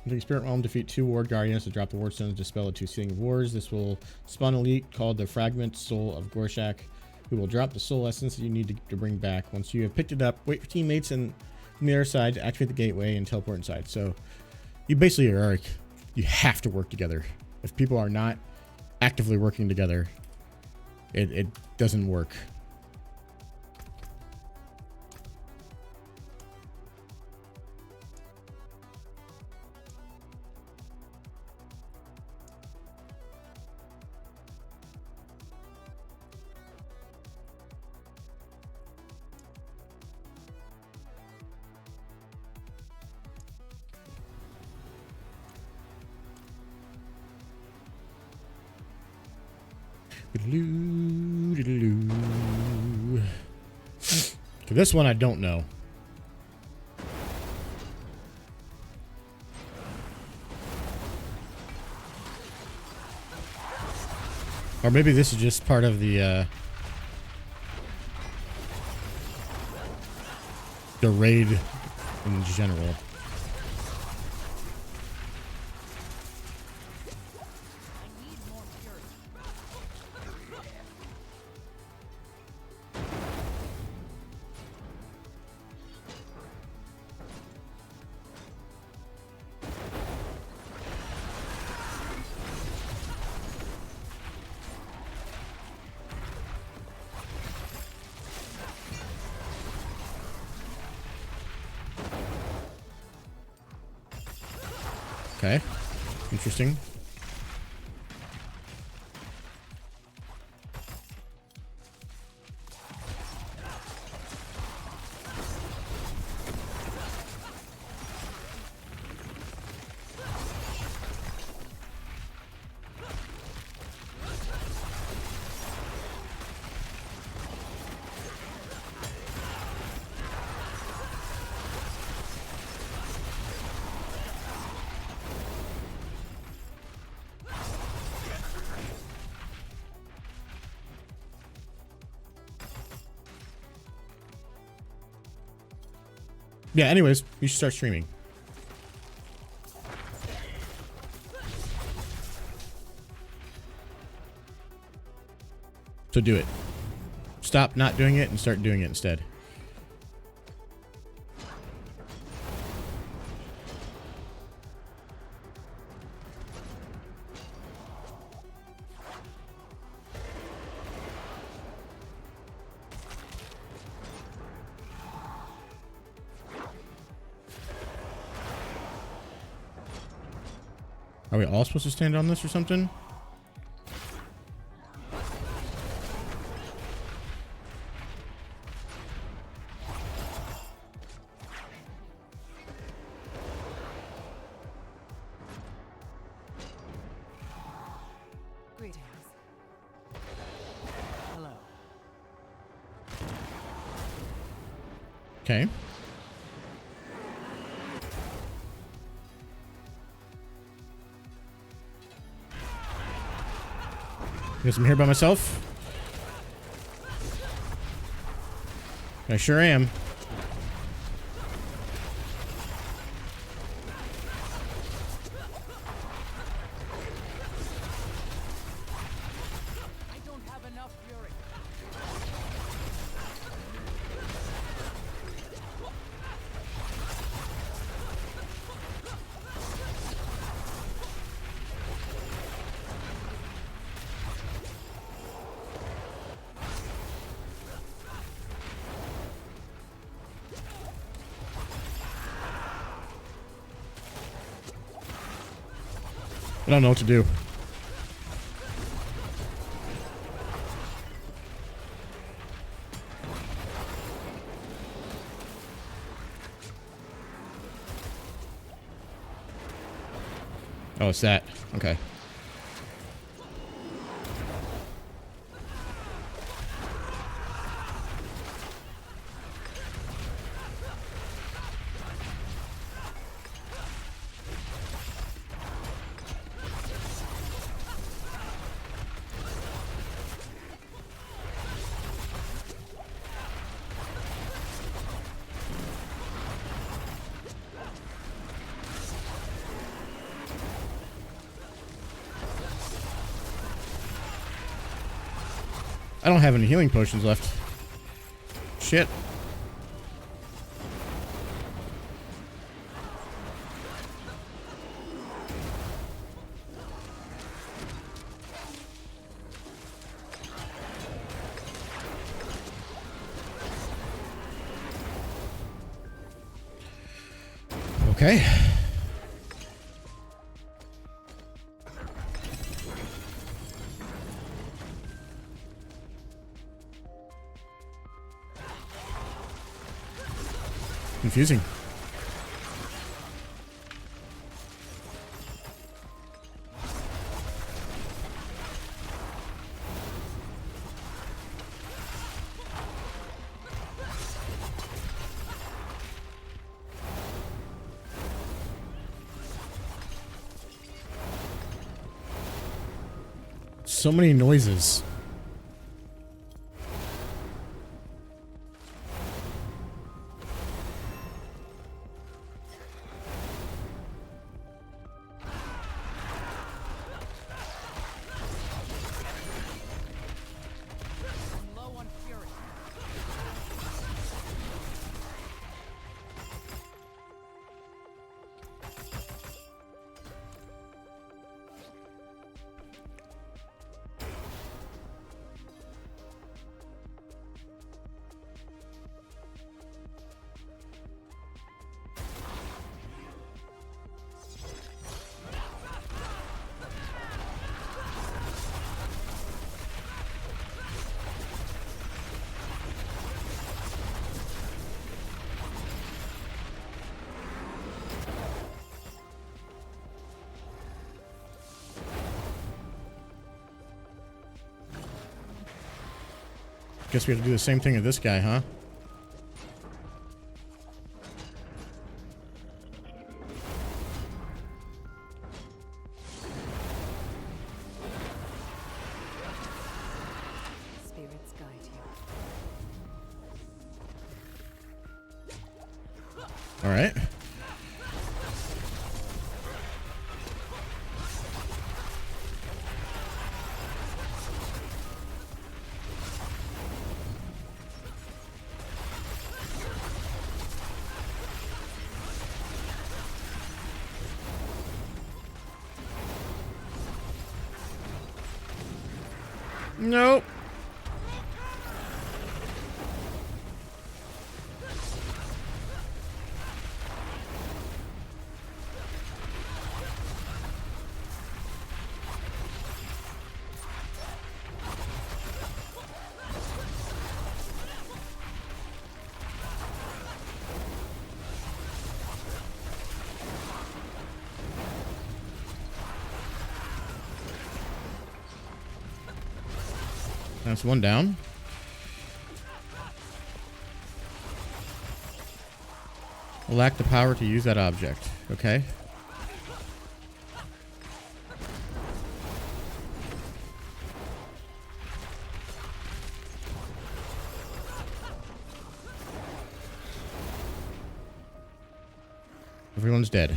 In the spirit realm, defeat 2 ward guardians to drop the ward stones to dispel the 2 ceiling wards. This will spawn an elite called the Fragment Soul of Gorshak, who will drop the soul essence that you need to bring back. Once you have picked it up, wait for teammates from the other side to activate the gateway and teleport inside. So you basically are like, you have to work together. If people are not actively working together, it doesn't work. For this one, I don't know. Or maybe this is just part of the raid in general. Okay, interesting. Yeah, anyways, you should start streaming. So do it. Stop not doing it and start doing it instead. Are we all supposed to stand on this or something? Greetings. Hello. Okay. Guess I'm here by myself. I sure am. I don't have enough fury. I don't know what to do. Oh, it's that. Okay. I don't have any healing potions left. Shit. Okay. Confusing. So many noises. I'm low on fury. Guess we have to do the same thing to this guy, huh? Spirits guide you. All right. Nope. That's one down. Lack the power to use that object. Okay. Everyone's dead.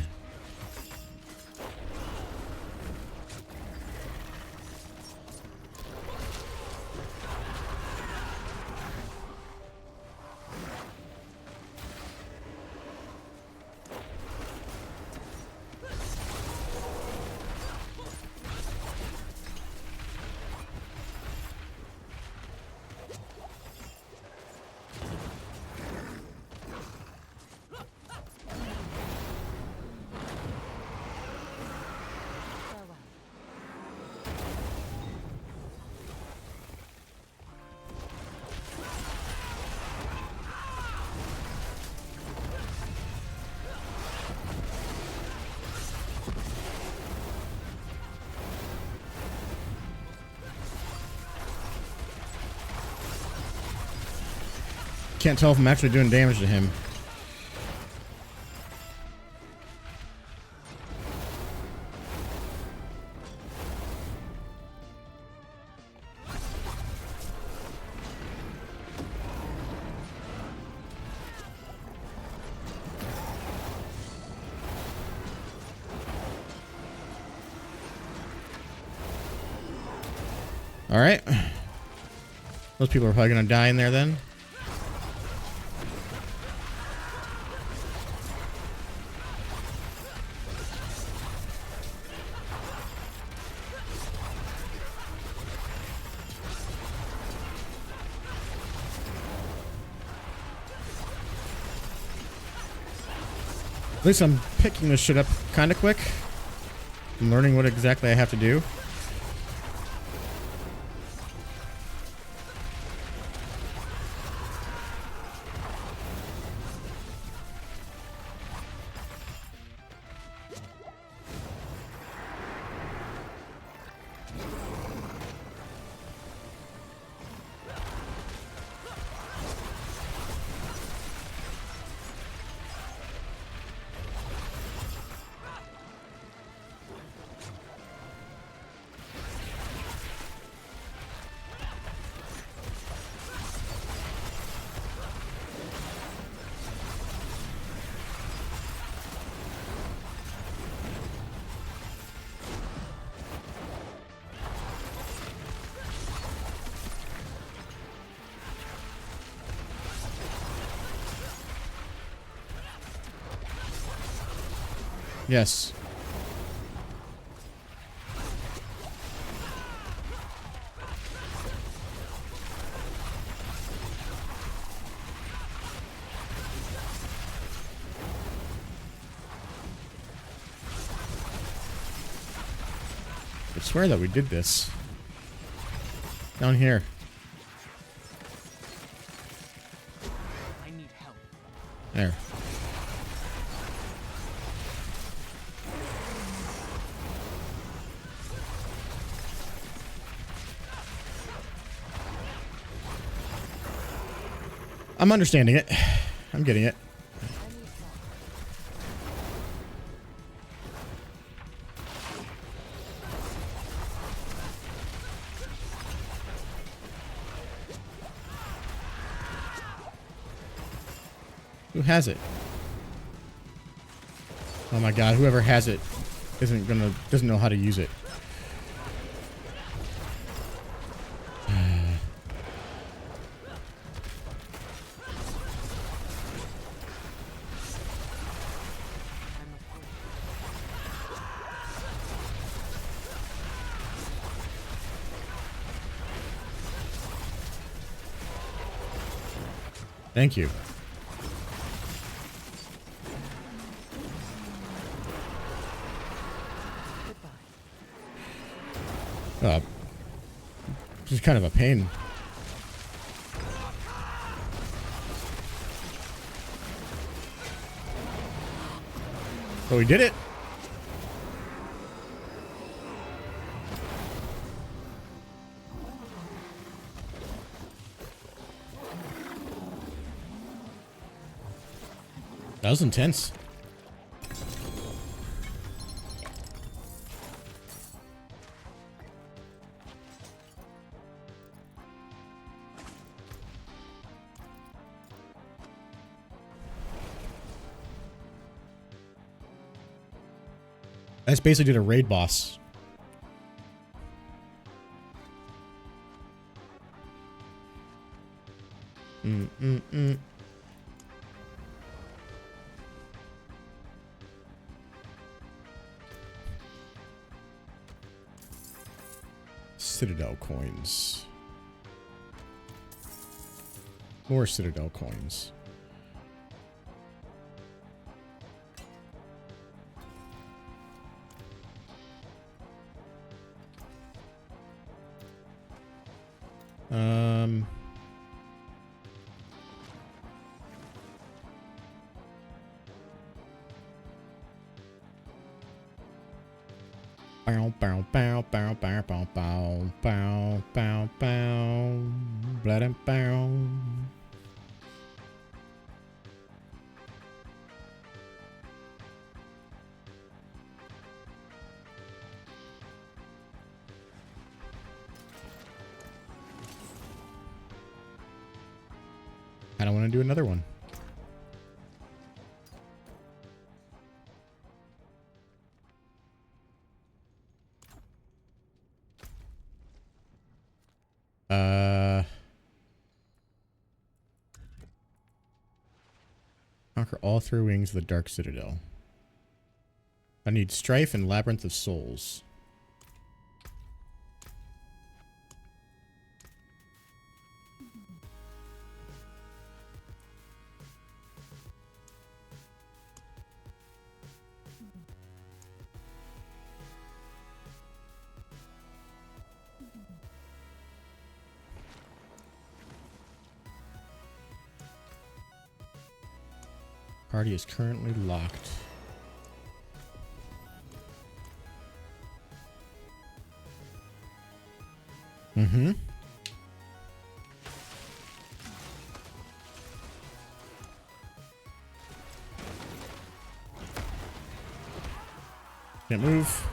Can't tell if I'm actually doing damage to him. All right. Those people are probably going to die in there then. At least I'm picking this shit up kind of quick. I'm learning what exactly I have to do. Yes. I swear that we did this. Down here. I need help. There. I'm understanding it. I'm getting it. Who has it? Oh my god, whoever has it doesn't know how to use it. Thank you. This is kind of a pain. But we did it. That was intense. I just basically did a raid boss. Citadel coins. More Citadel coins. Bow, bow, bow, bow, bow, bow, bow, bow, bow, bow, blood and bow. I don't want to do another one. Conquer all three wings of the Dark Citadel. I need Strife and Labyrinth of Souls. Party is currently locked. Mm-hmm. Can't move.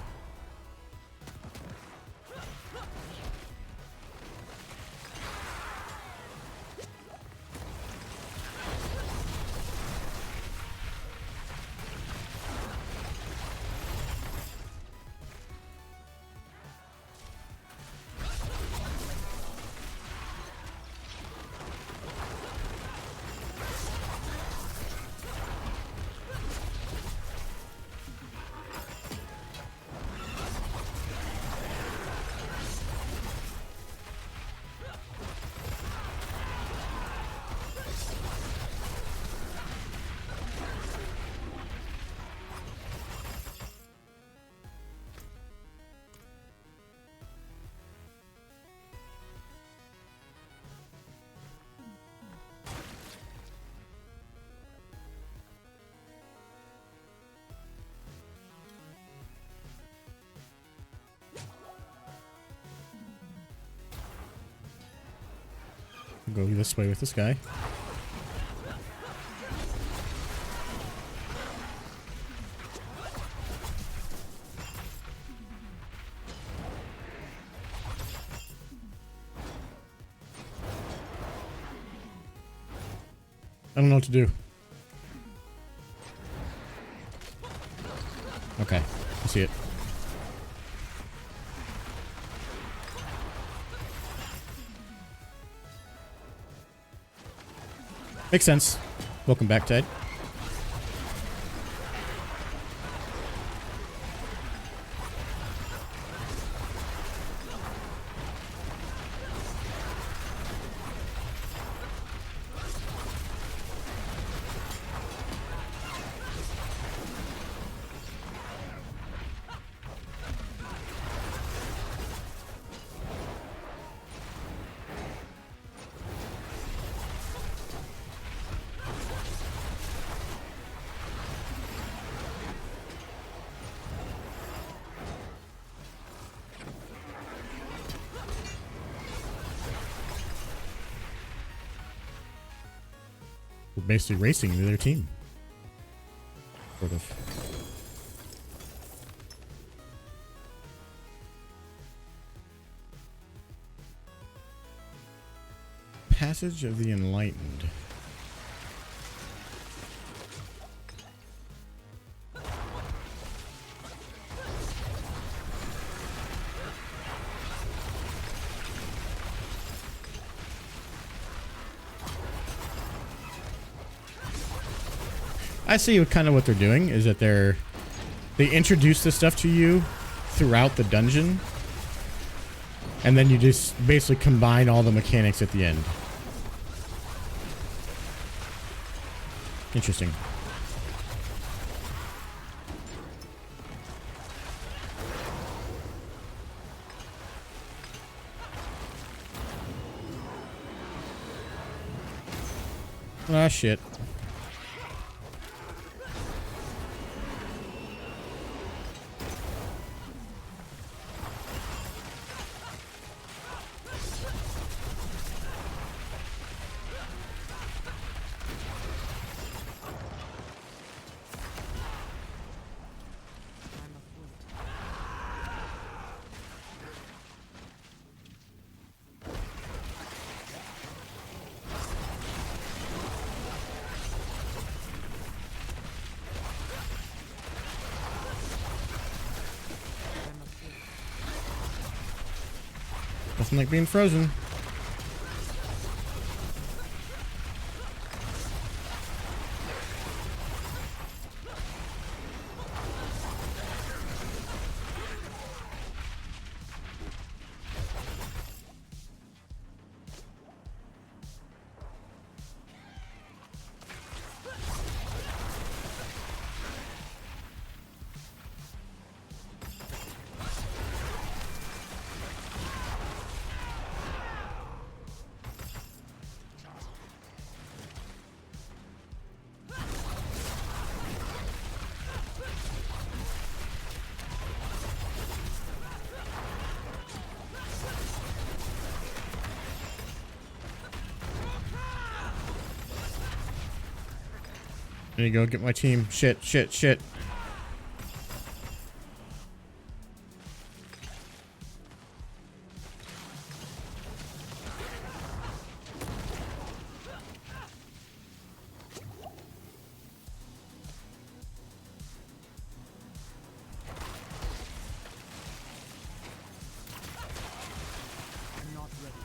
Go this way with this guy. I don't know what to do. Okay, I see it. Makes sense. Welcome back, Ted. We're basically racing the other team. Sort of. Passage of the Enlightened. I see kind of what they're doing is that they introduce this stuff to you throughout the dungeon, and then you just basically combine all the mechanics at the end. Interesting. Ah, shit. Nothing like being frozen. There you go. Get my team. Shit, shit, shit. I'm not ready.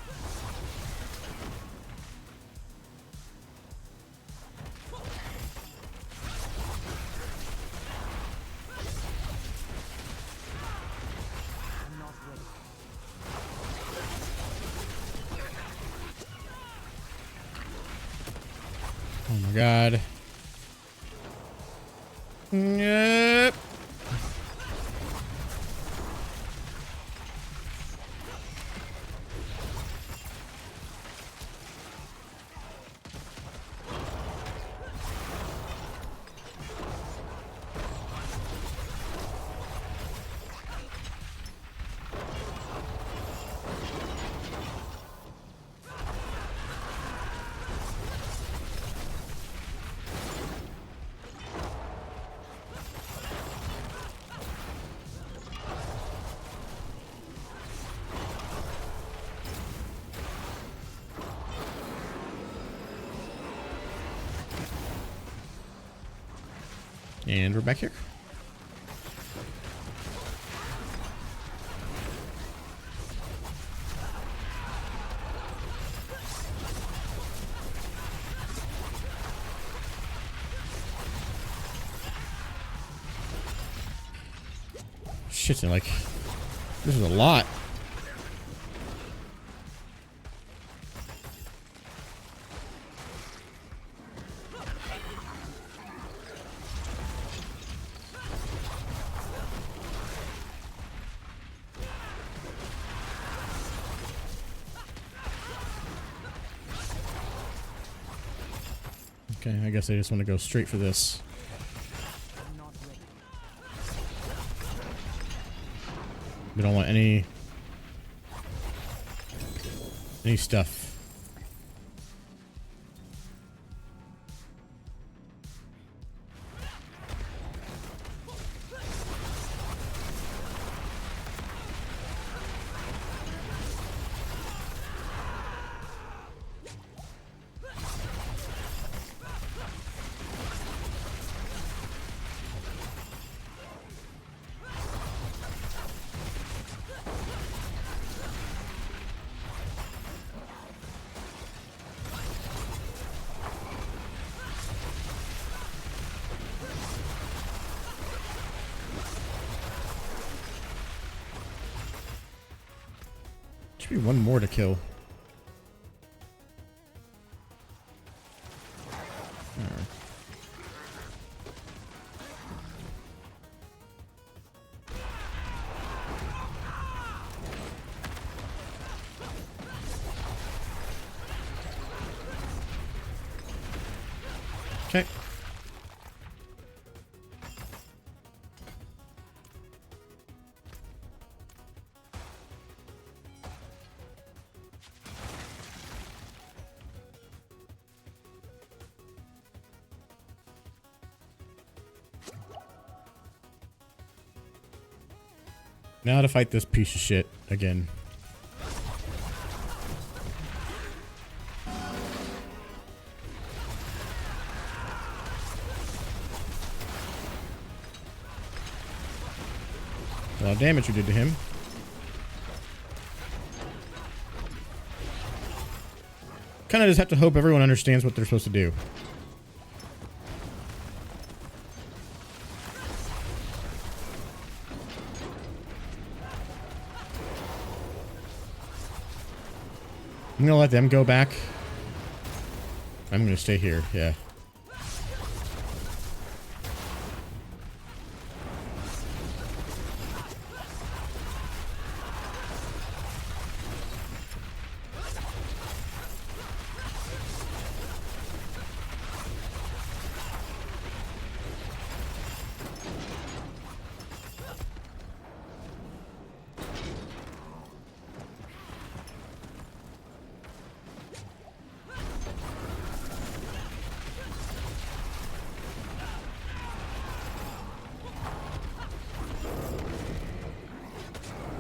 I'm not ready. Oh my god. Yep. And we're back here. Shit, like, this is a lot. Okay, I guess I just want to go straight for this. I'm not ready. We don't want any stuff. Should be one more to kill. Alright. Okay. Now to fight this piece of shit again. A lot of damage we did to him. Kind of just have to hope everyone understands what they're supposed to do. I'm gonna let them go back. I'm gonna stay here, yeah.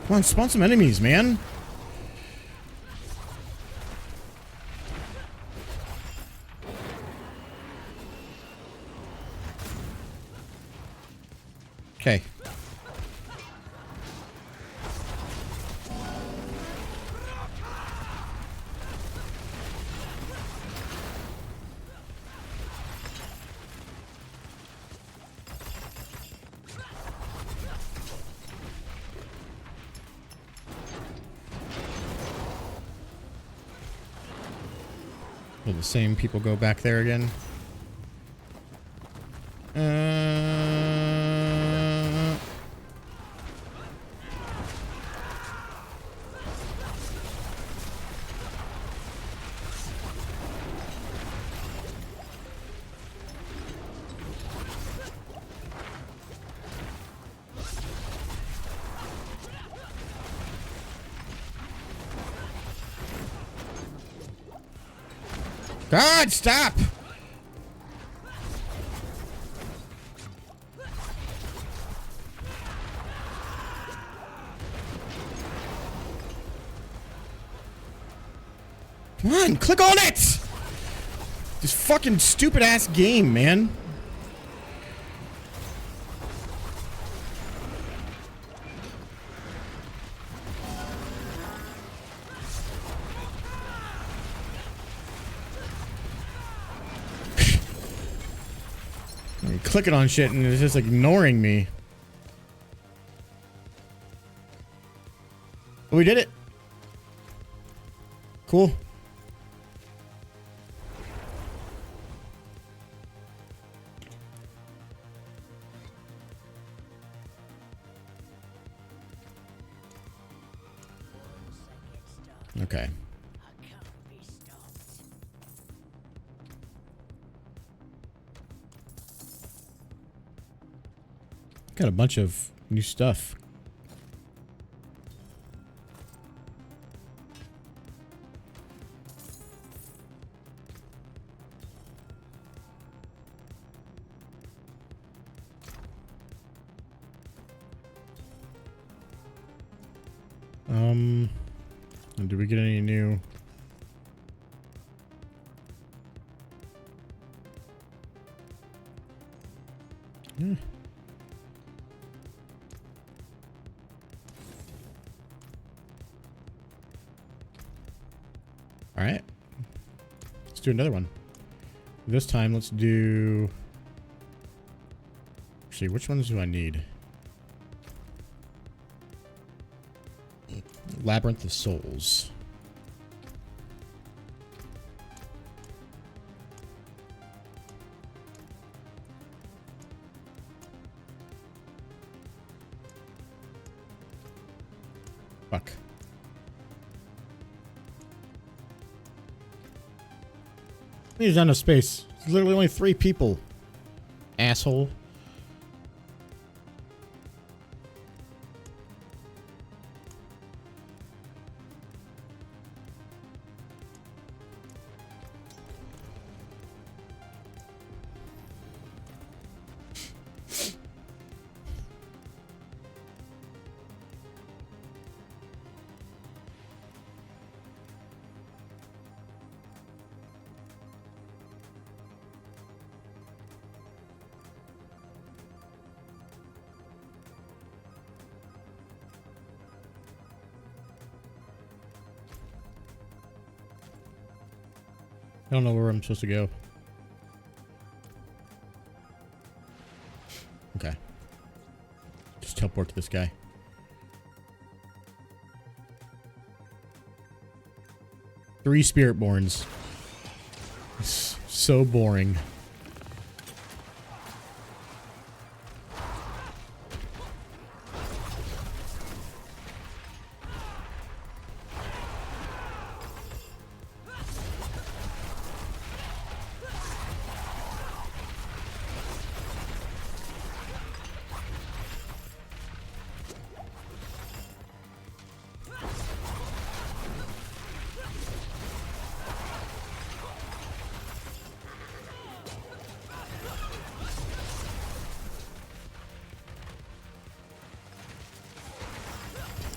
Come on, spawn some enemies, man. Okay. Will the same people go back there again? God, stop! Come on, click on it! This fucking stupid ass game, man. I'm clicking on shit and it's just ignoring me. Oh, we did it. Cool. Okay. Got a bunch of new stuff. Did we get any new? Yeah. All right. Let's do another one. This time, let's do... Actually, which ones do I need? Labyrinth of Souls. Fuck. There's not enough space. There's literally only 3 people. Asshole. I don't know where I'm supposed to go. Okay. Just teleport to this guy. Three Spiritborns. It's so boring.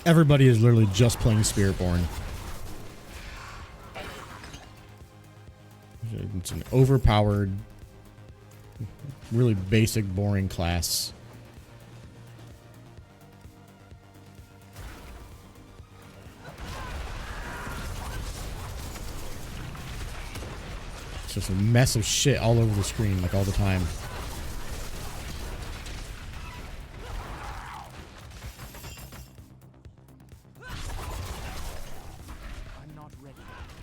Everybody is literally just playing Spiritborn. It's an overpowered, really basic, boring class. It's just a mess of shit all over the screen, like all the time. I'm not ready. I'm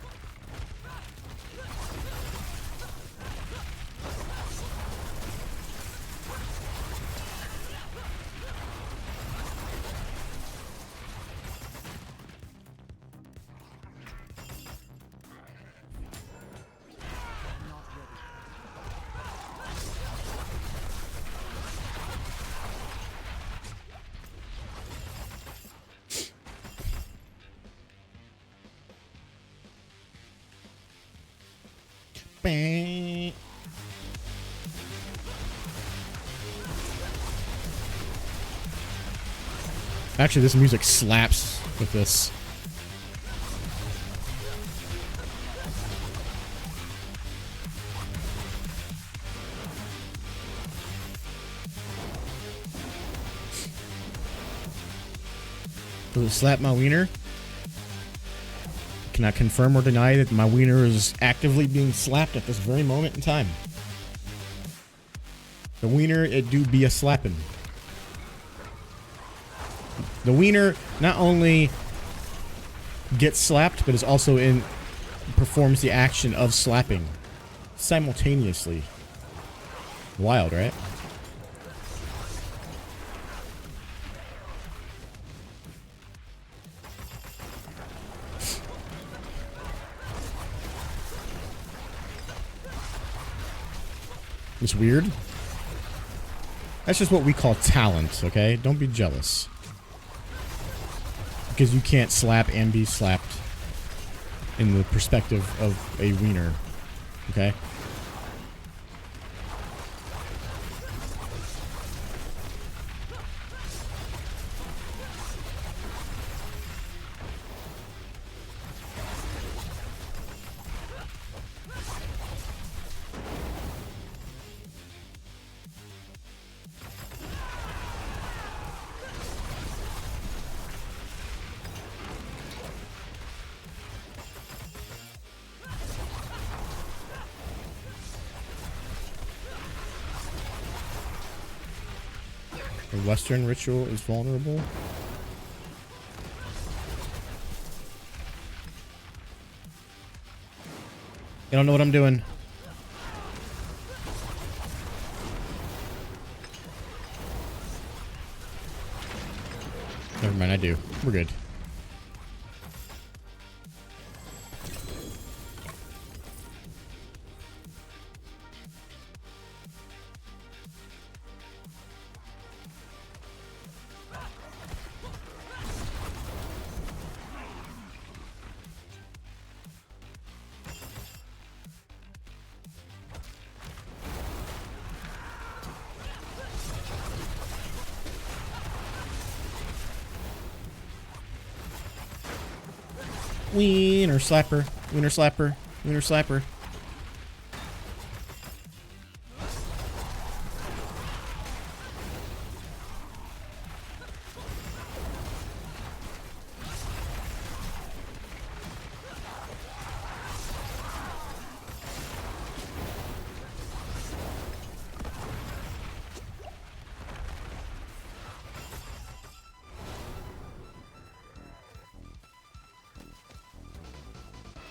not ready. Bang. Actually, this music slaps with this. Does it slap my wiener? Can I confirm or deny that my wiener is actively being slapped at this very moment in time? The wiener, it do be a slapping. The wiener not only gets slapped, but is also performs the action of slapping simultaneously. Wild, right? It's weird. That's just what we call talent, okay? Don't be jealous. Because you can't slap and be slapped in the perspective of a wiener, okay? The Western ritual is vulnerable. I don't know what I'm doing. Never mind, I do. We're good. Wiener slapper, wiener slapper, wiener slapper.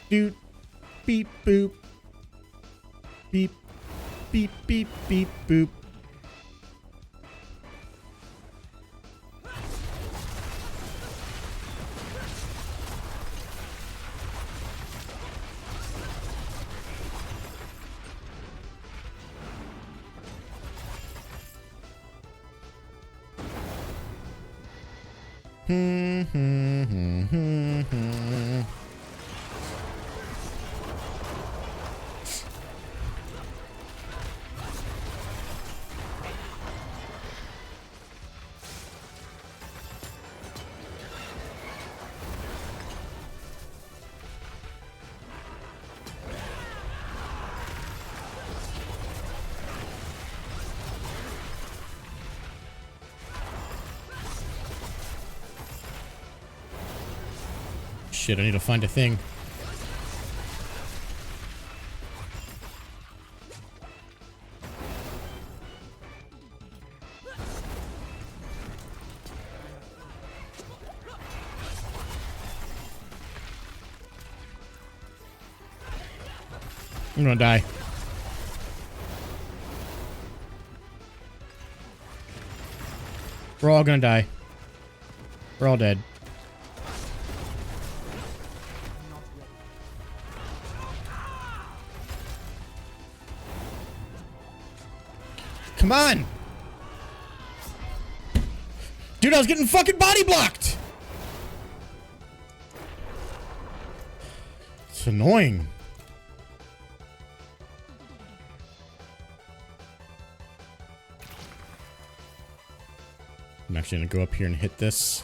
Doot, beep, boop. Beep, beep, beep, beep, boop. Shit, I need to find a thing. I'm gonna die. We're all gonna die. We're all dead. Come on! Dude, I was getting fucking body blocked! It's annoying. I'm actually gonna go up here and hit this.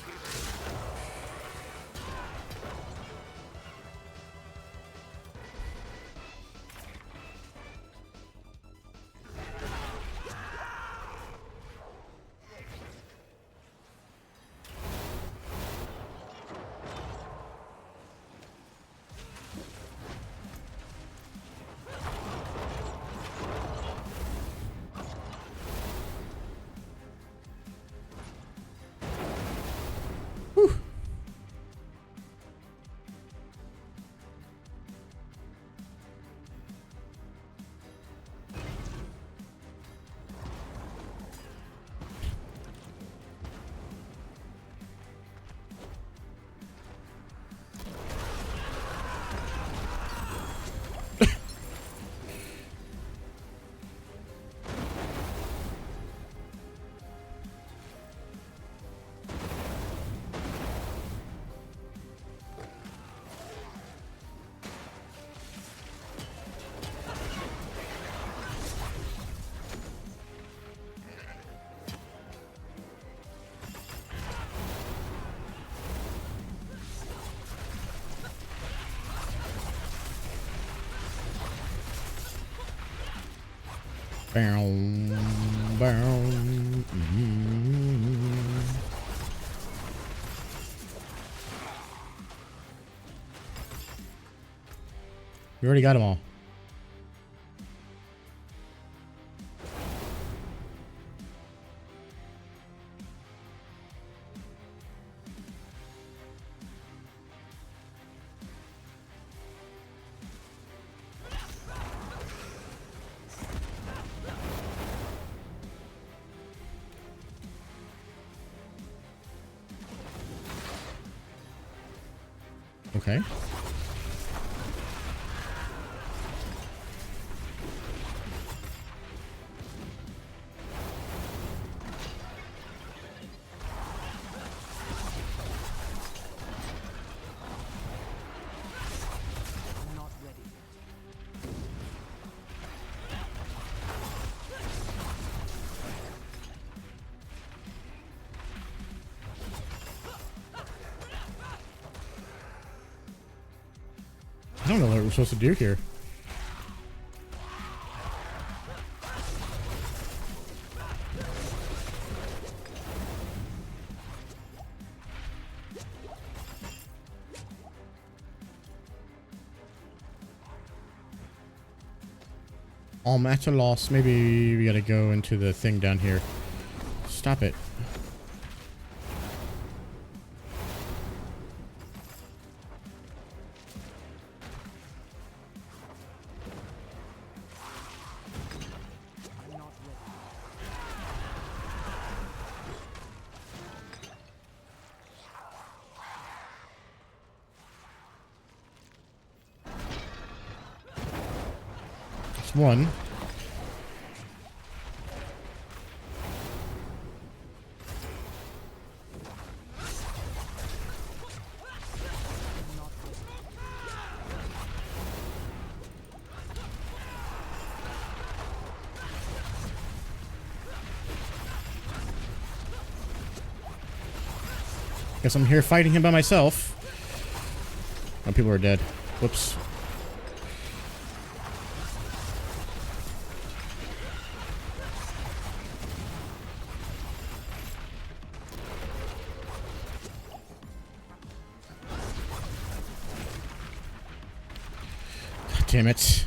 Bow, bow. We already got them all. Okay. I'm not ready. I don't know what we're supposed to do here. All match a loss. Maybe we gotta go into the thing down here. Stop it. I'm not ready. It's one. I'm not ready. Guess I'm here fighting him by myself. Oh, people are dead. Whoops. damn it.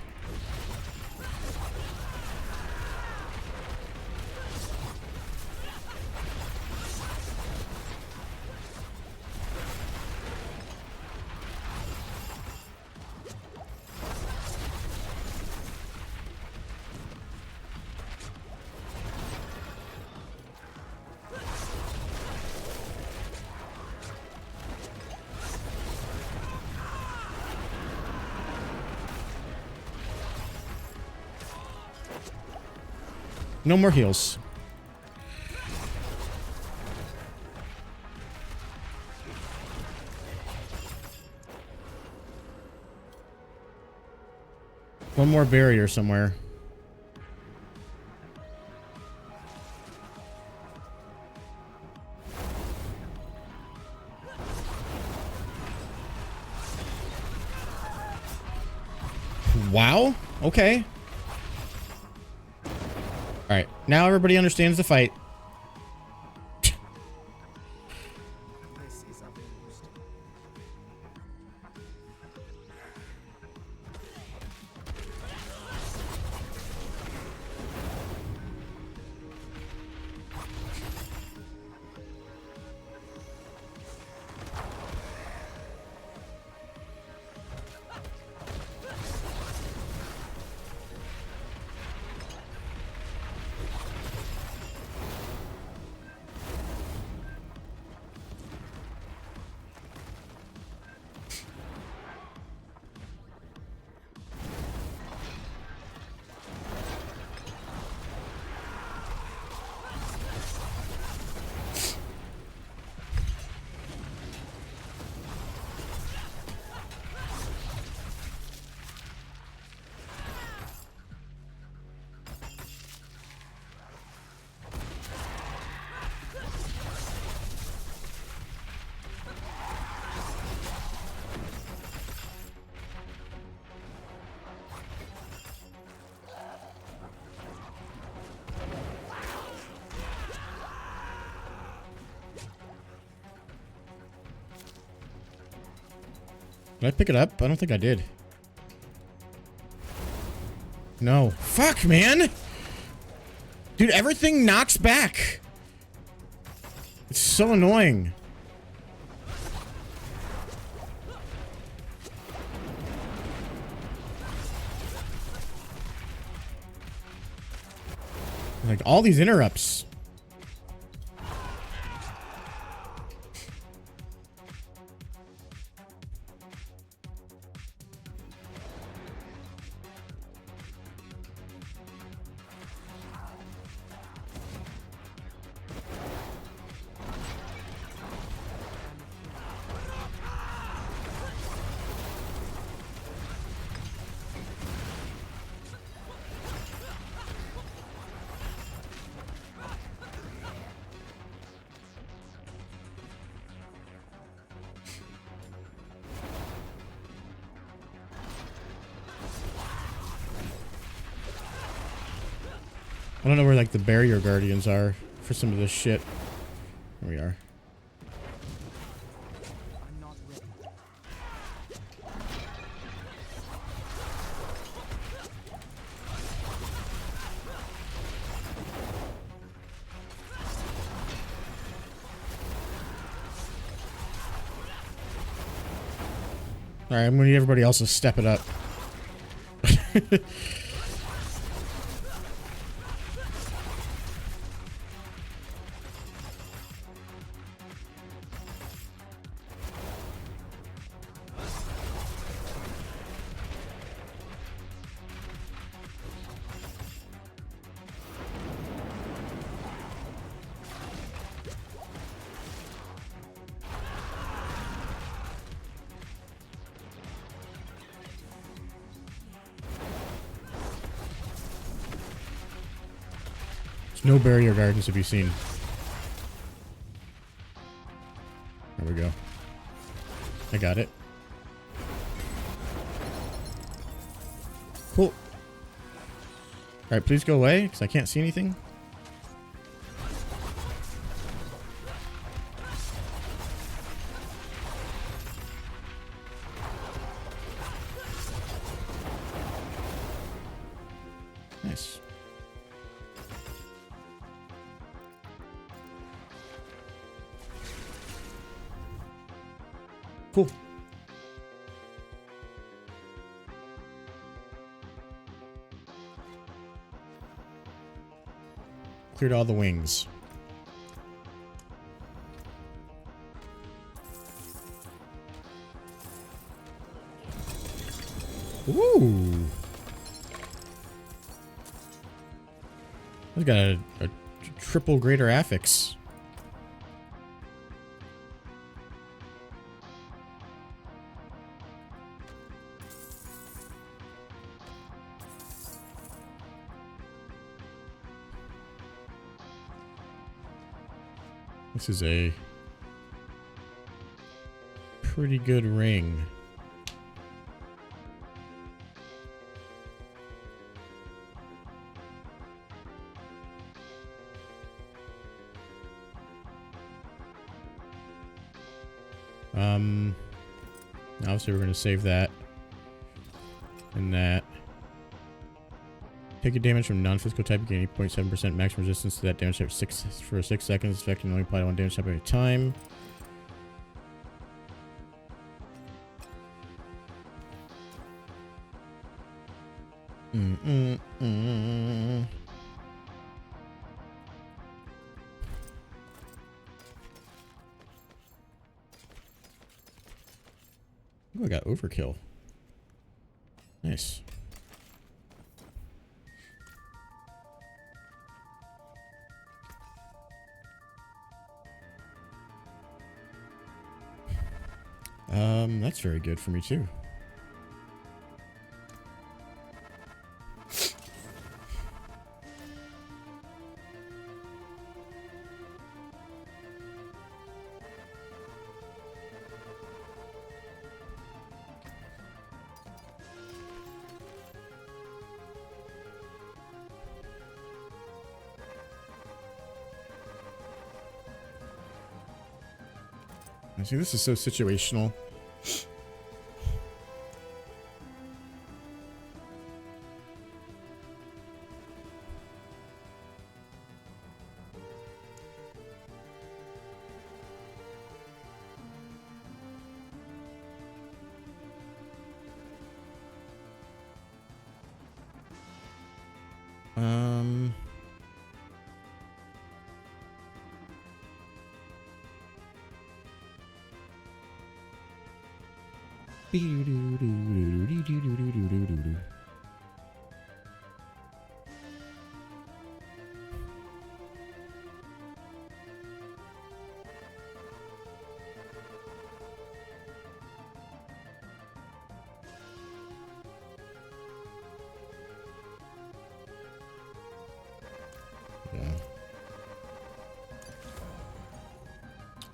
No more heals. One more barrier somewhere. Wow. Okay. All right. Now everybody understands the fight. This is abused. Did I pick it up? I don't think I did. No. Fuck, man! Dude, everything knocks back. It's so annoying. Like, all these interrupts. I don't know where, like, the barrier guardians are for some of this shit. Here we are. I'm not ready. Alright, I'm gonna need everybody else to step it up. No barrier gardens to be seen. There we go. I got it. Cool. Alright, please go away, because I can't see anything. Cool. Cleared all the wings. Ooh. We got a triple greater affix. This is a pretty good ring. Obviously we're going to save that and that. Take a damage from non-physical type, you gain 8.7% maximum resistance to that damage type for 6 seconds. Effect can only apply to one damage type at a time. Oh, I got overkill. Nice. That's very good for me too. See, this is so situational.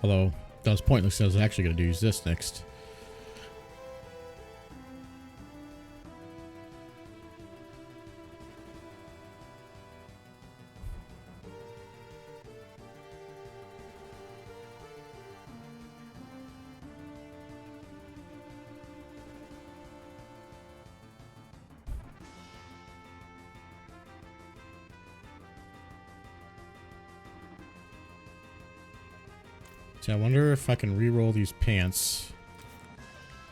Although that was pointless, I was actually going to use this next. I wonder if I can re-roll these pants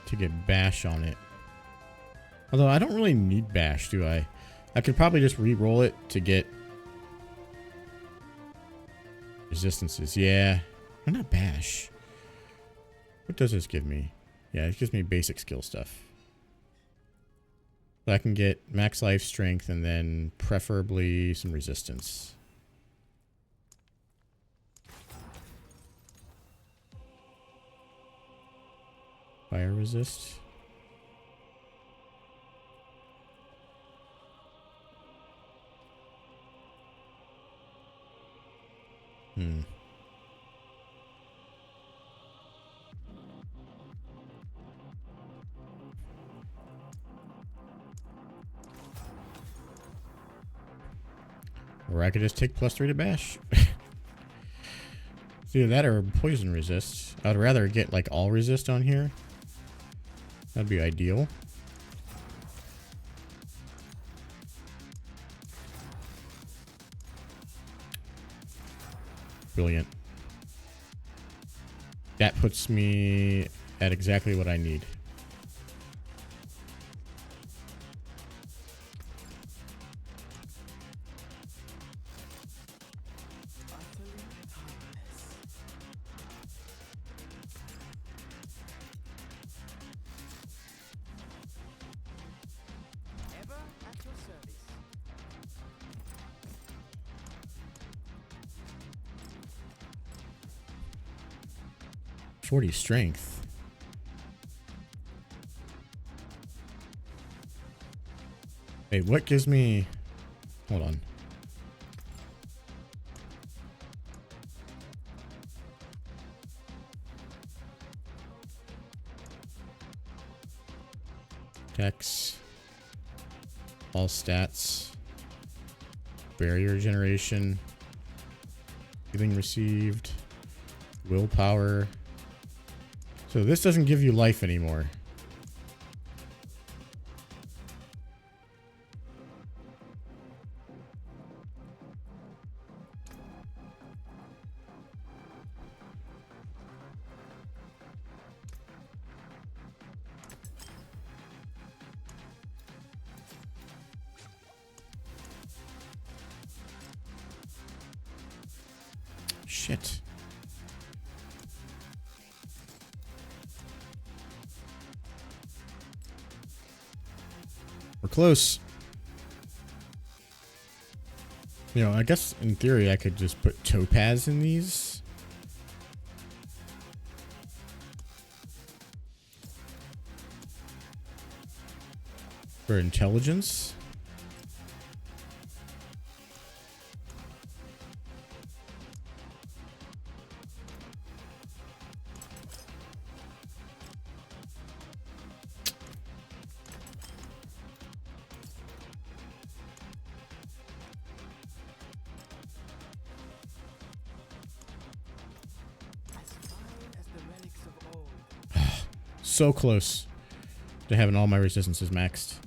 to get bash on it. Although I don't really need bash, do I? I could probably just re-roll it to get resistances. Yeah. Why not bash? What does this give me? Yeah, it gives me basic skill stuff. So I can get max life, strength, and then preferably some resistance. Fire resist. Or I could just take +3 to bash. It's either that or poison resist. I'd rather get like all resist on here. That'd be ideal. Brilliant. That puts me at exactly what I need. Utterly harmless. Ever at your service. 40 strength. Wait, what gives me... Hold on. Dex. All stats. Barrier generation. Healing received. Willpower. So this doesn't give you life anymore. Shit. We're close. You know, I guess in theory I could just put topaz in these. For intelligence. As fine as the relics of old. So close to having all my resistances maxed.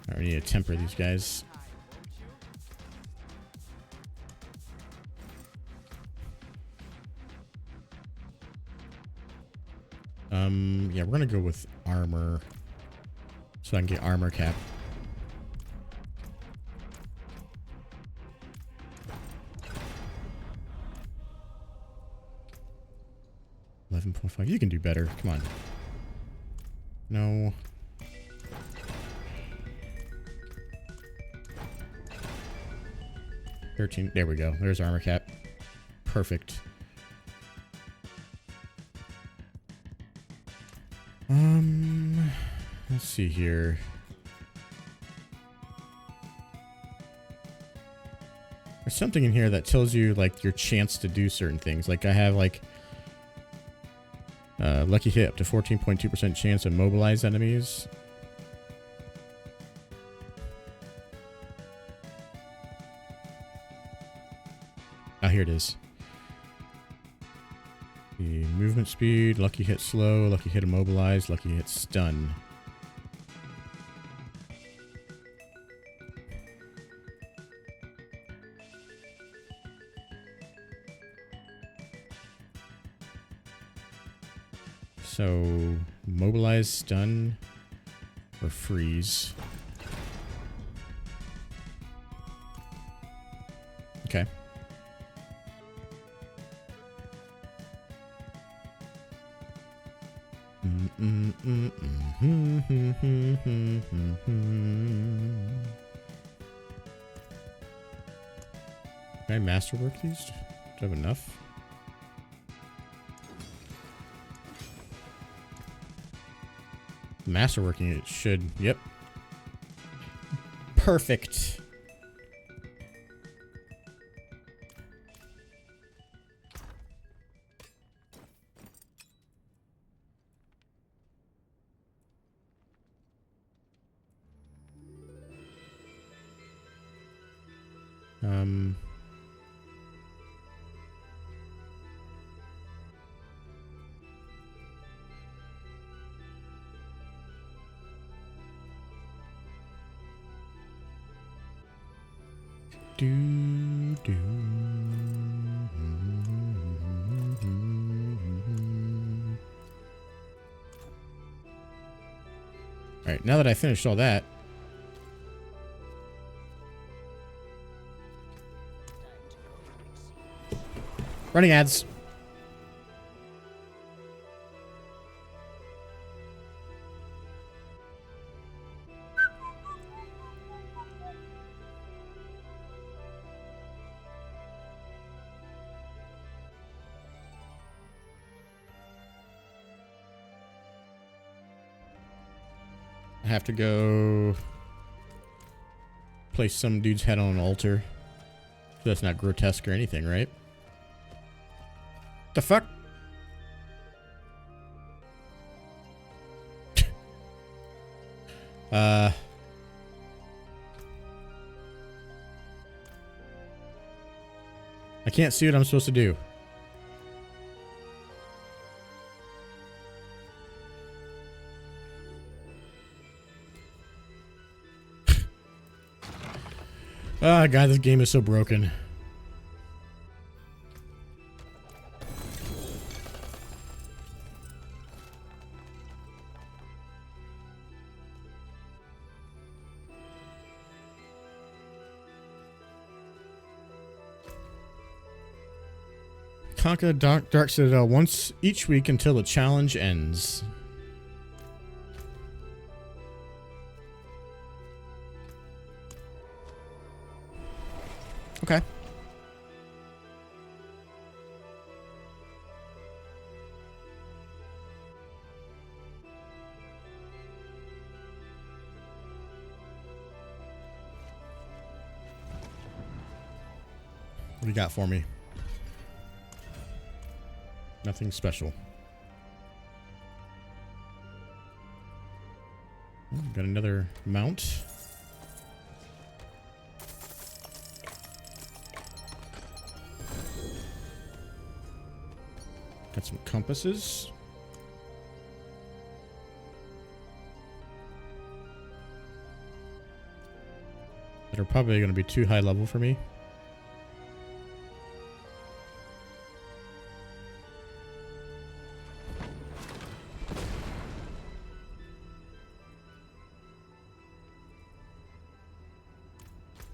I need to temper these guys. Time, won't you? Yeah, we're gonna go with armor. So I can get armor cap. $11.5. You can do better. Come on. No. $13. There we go. There's armor cap. Perfect. Let's see here. There's something in here that tells you like your chance to do certain things. Like I have like lucky hit up to 14.2% chance to mobilize enemies. Ah, here it is. The movement speed, lucky hit slow, lucky hit immobilize, lucky hit stun. So, mobilize, stun, or freeze. Okay. Can I masterwork these? Do I have enough? Masterworking it should. Yep. Perfect. Do do. now that I finished all that. Running ads. I have to go place some dude's head on an altar. So that's not grotesque or anything, right? The fuck? I can't see what I'm supposed to do. Oh god, this game is so broken. Conquer Dark Citadel once each week until the challenge ends. Okay. What do you got for me? Nothing special. Oh, got another mount. Got some compasses. That are probably going to be too high level for me.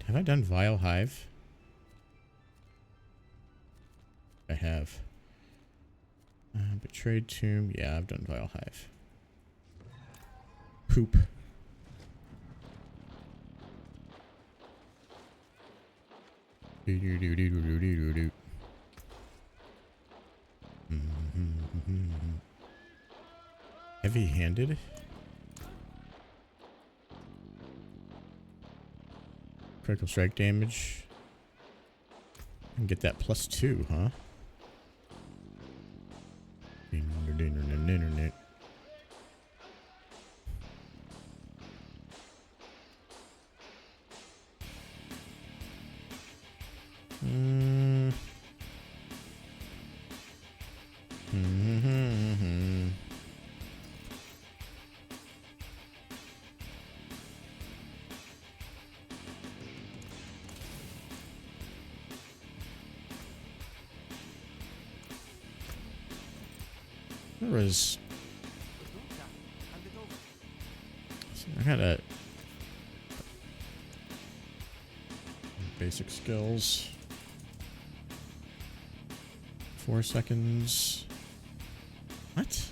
Have I done Vile Hive? I have. Betrayed Tomb. Yeah, I've done Vile Hive. Poop. Do do do do do do do. Heavy-handed. Critical strike damage. And get that +2, huh? Internet. There was... I got a... Basic skills. 4 seconds. What?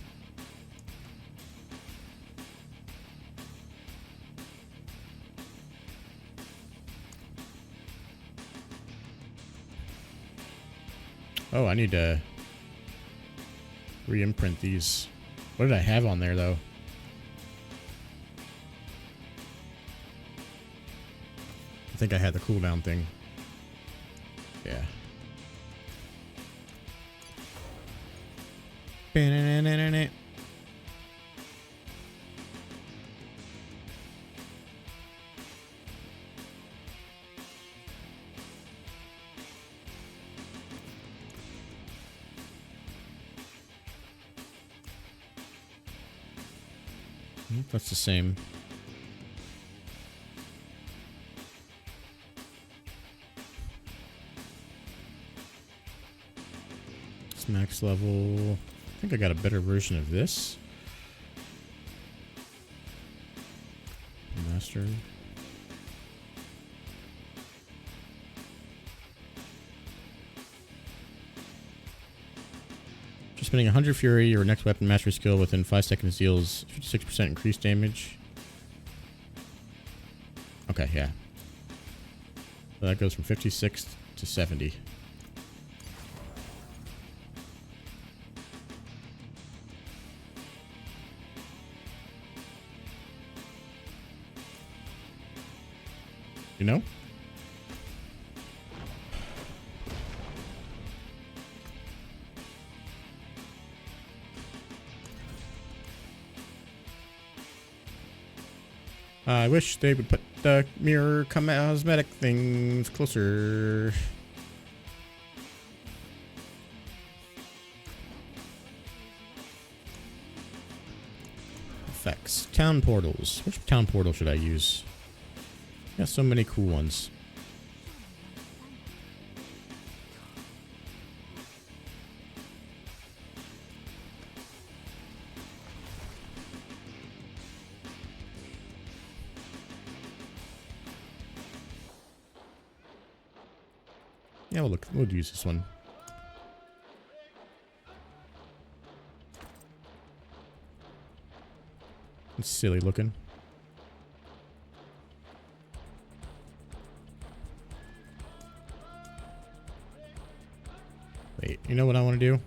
Oh, I need to re-imprint these. What did I have on there, though? I think I had the cooldown thing. Yeah. That's the same. It's max level. I think I got a better version of this. faster. Just spending 100 fury, your next weapon mastery skill within 5 seconds deals 56% increased damage. Okay, yeah. So that goes from 56 to 70. You know? I wish they would put the mirror cosmetic things closer. Effects. Town portals. Which town portal should I use? Got so many cool ones. Yeah, we'll use this one. It's silly looking. Wait, you know what I want to do?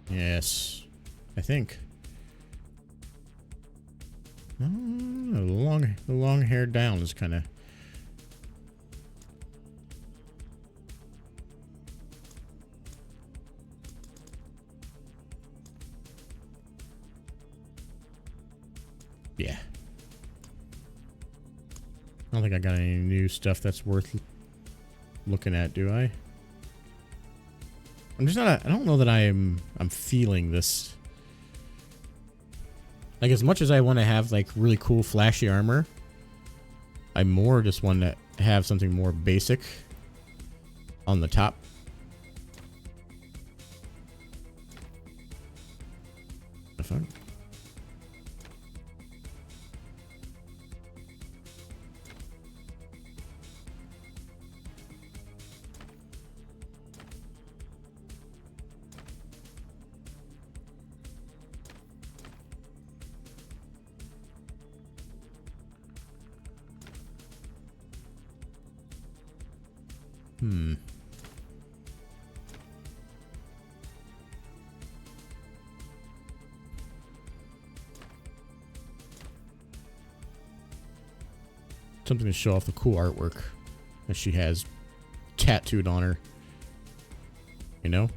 Yes, I think. The long hair down is kind of. Yeah. I don't think I got any new stuff that's worth looking at, do I? I'm just not. I don't know that I'm feeling this. Like, as much as I want to have, like, really cool flashy armor, I more just want to have something more basic on the top. The fuck? Something to show off the cool artwork that she has tattooed on her. You know?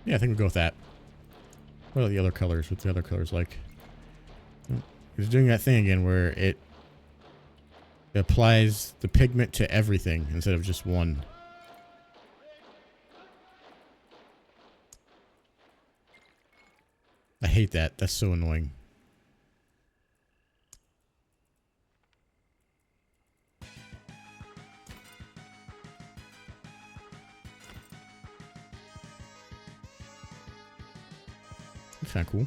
Yeah, I think we'll go with that. What are the other colors? What's the other colors like? It's doing that thing again where it applies the pigment to everything instead of just one. I hate that. That's so annoying. That's kind of cool.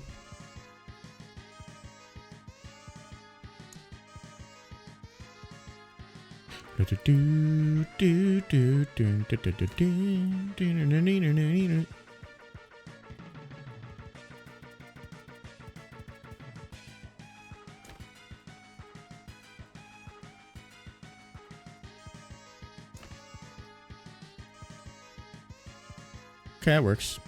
Okay, that works.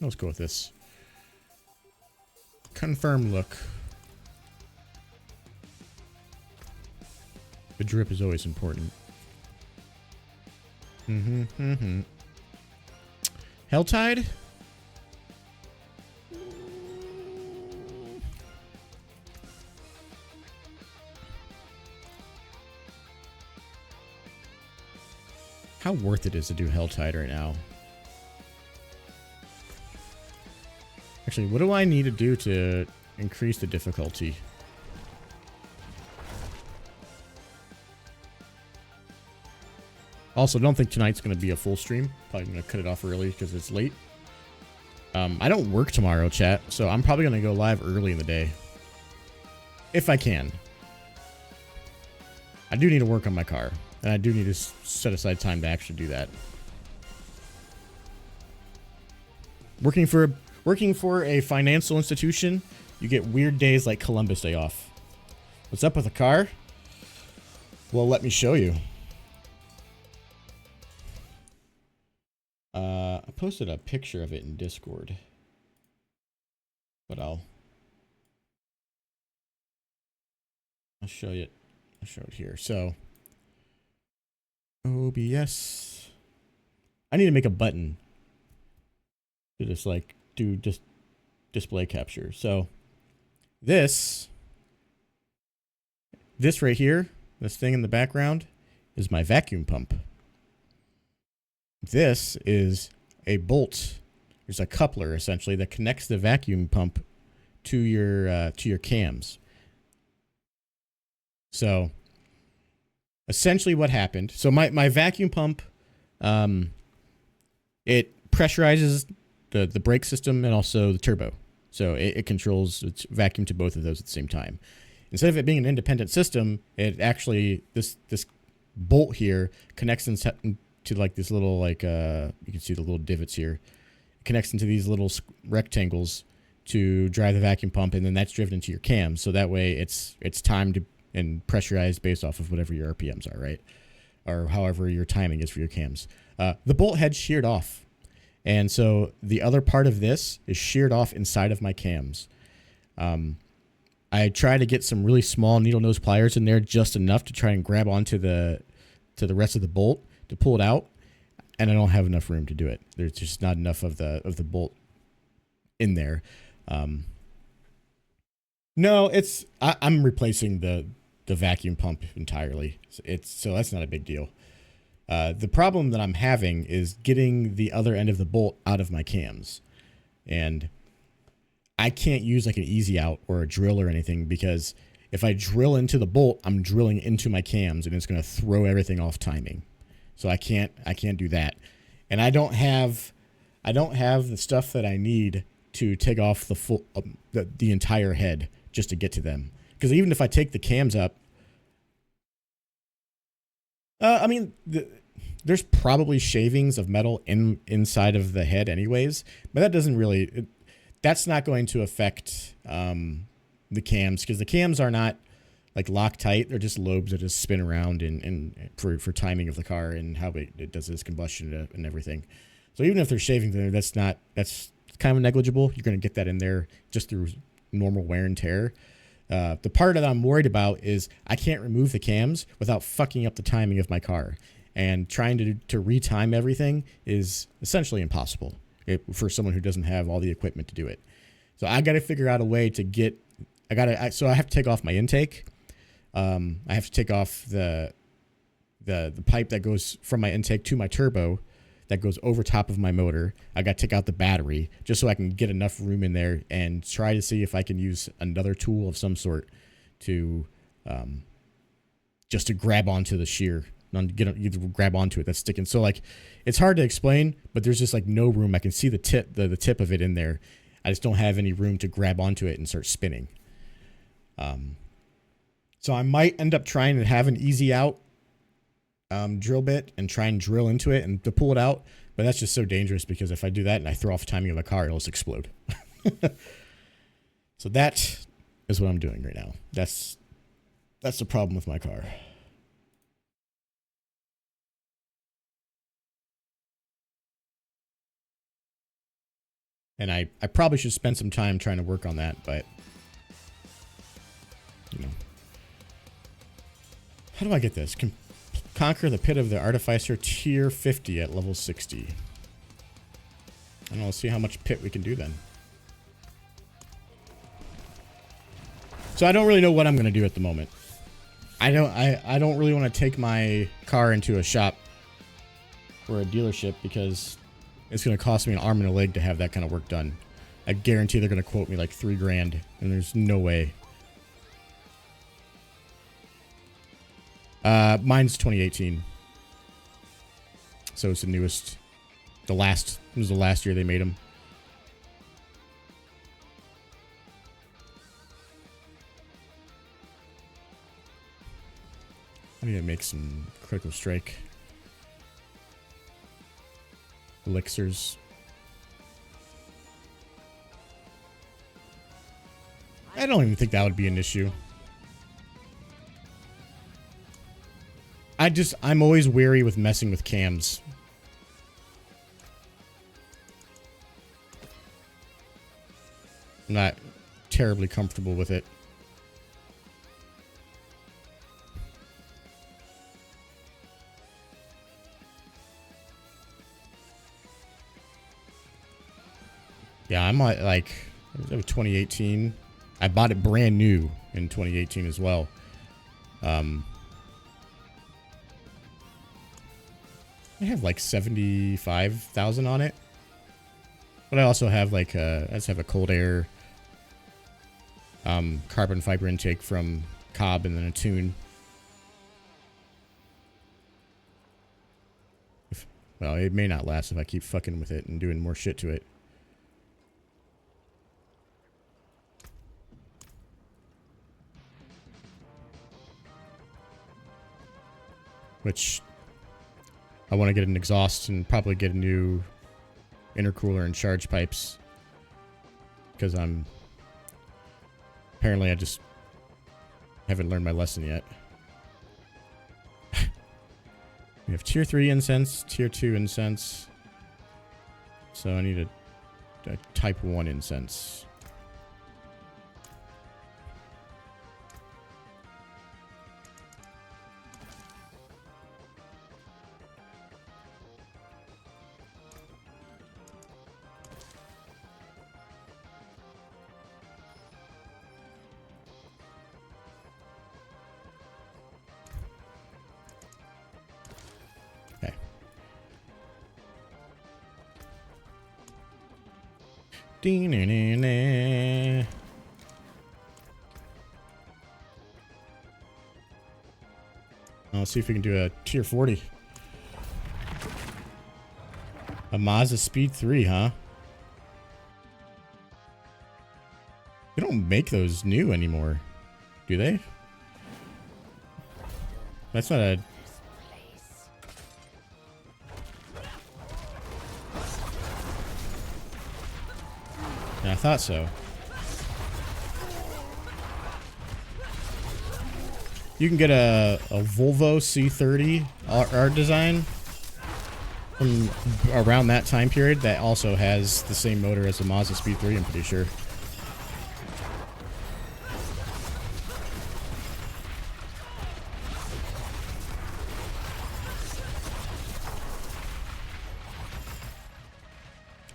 Let's go with this. Confirm look. The drip is always important. Helltide? How worth it is to do Helltide right now? Actually, what do I need to do to increase the difficulty? Also, don't think tonight's going to be a full stream. Probably going to cut it off early because it's late. I don't work tomorrow, chat, so I'm probably going to go live early in the day. If I can. I do need to work on my car, and I do need to set aside time to actually do that. Working for a financial institution, you get weird days like Columbus Day off. What's up with the car? Well, let me show you. I posted a picture of it in Discord, but I'll show you. I'll show it here. So, OBS. I need to make a button to just like do just display capture. So, this right here, this thing in the background, is my vacuum pump. This is a bolt. There's a coupler essentially that connects the vacuum pump to your cams. So essentially what happened, so my vacuum pump, it pressurizes the brake system and also the turbo. So it controls its vacuum to both of those at the same time. Instead of it being an independent system, it actually, this bolt here connects to like this little, like, you can see the little divots here. It connects into these little rectangles to drive the vacuum pump, and then that's driven into your cams. So that way it's timed and pressurized based off of whatever your RPMs are, right? Or however your timing is for your cams. The bolt head sheared off. And so the other part of this is sheared off inside of my cams. I try to get some really small needle nose pliers in there, just enough to try and grab onto the rest of the bolt to pull it out, and I don't have enough room to do it. There's just not enough of the bolt in there. No, I'm replacing the vacuum pump entirely. So that's not a big deal. The problem that I'm having is getting the other end of the bolt out of my cams, and I can't use like an easy out or a drill or anything, because if I drill into the bolt, I'm drilling into my cams and it's going to throw everything off timing. So I can't do that. And I don't have the stuff that I need to take off the full the entire head just to get to them. Because even if I take the cams up, I mean, there's probably shavings of metal inside of the head anyways, but that doesn't really, that's not going to affect the cams, because the cams are not like Loctite. They're just lobes that just spin around and for timing of the car and how it does its combustion and everything. So even if they're shaving there, that's kind of negligible. You're going to get that in there just through normal wear and tear. The part that I'm worried about is I can't remove the cams without fucking up the timing of my car. And trying to retime everything is essentially impossible for someone who doesn't have all the equipment to do it. So I got to figure out a way to get, so I have to take off my intake. I have to take off the pipe that goes from my intake to my turbo that goes over top of my motor. I got to take out the battery just so I can get enough room in there and try to see if I can use another tool of some sort to just to grab onto the shear, grab onto it that's sticking. So like, it's hard to explain, but there's just like no room. I can see the tip of it in there. I just don't have any room to grab onto it and start spinning. So I might end up trying to have an easy out drill bit and try and drill into it and to pull it out. But that's just so dangerous, because if I do that and I throw off the timing of the car, it'll just explode. So that is what I'm doing right now. That's the problem with my car. And I probably should spend some time trying to work on that, but, you know. How do I get this? Conquer the Pit of the Artificer tier 50 at level 60. I don't know, let's see how much pit we can do then. So I don't really know what I'm going to do at the moment. I don't really want to take my car into a shop or a dealership because it's going to cost me an arm and a leg to have that kind of work done. I guarantee they're going to quote me like $3 grand, and there's no way. Mine's 2018. So it's the newest. It was the last year they made them. I need to make some critical strike elixirs. I don't even think that would be an issue. I'm always wary with messing with cams. I'm not terribly comfortable with it. Yeah, I'm like 2018. I bought it brand new in 2018 as well. I have like 75,000 on it, but I also have like I just have a cold air carbon fiber intake from Cobb and then a tune. Well, it may not last if I keep fucking with it and doing more shit to it. Which I want to get an exhaust and probably get a new intercooler and charge pipes. Because apparently I just haven't learned my lesson yet. We have tier 3 incense, tier 2 incense. So I need a type 1 incense. Let's see if we can do a tier 40. A Mazda Speed 3, huh? They don't make those new anymore, do they? That's not a... I thought so. You can get a Volvo C30 art design from around that time period that also has the same motor as the Mazda Speed 3, I'm pretty sure.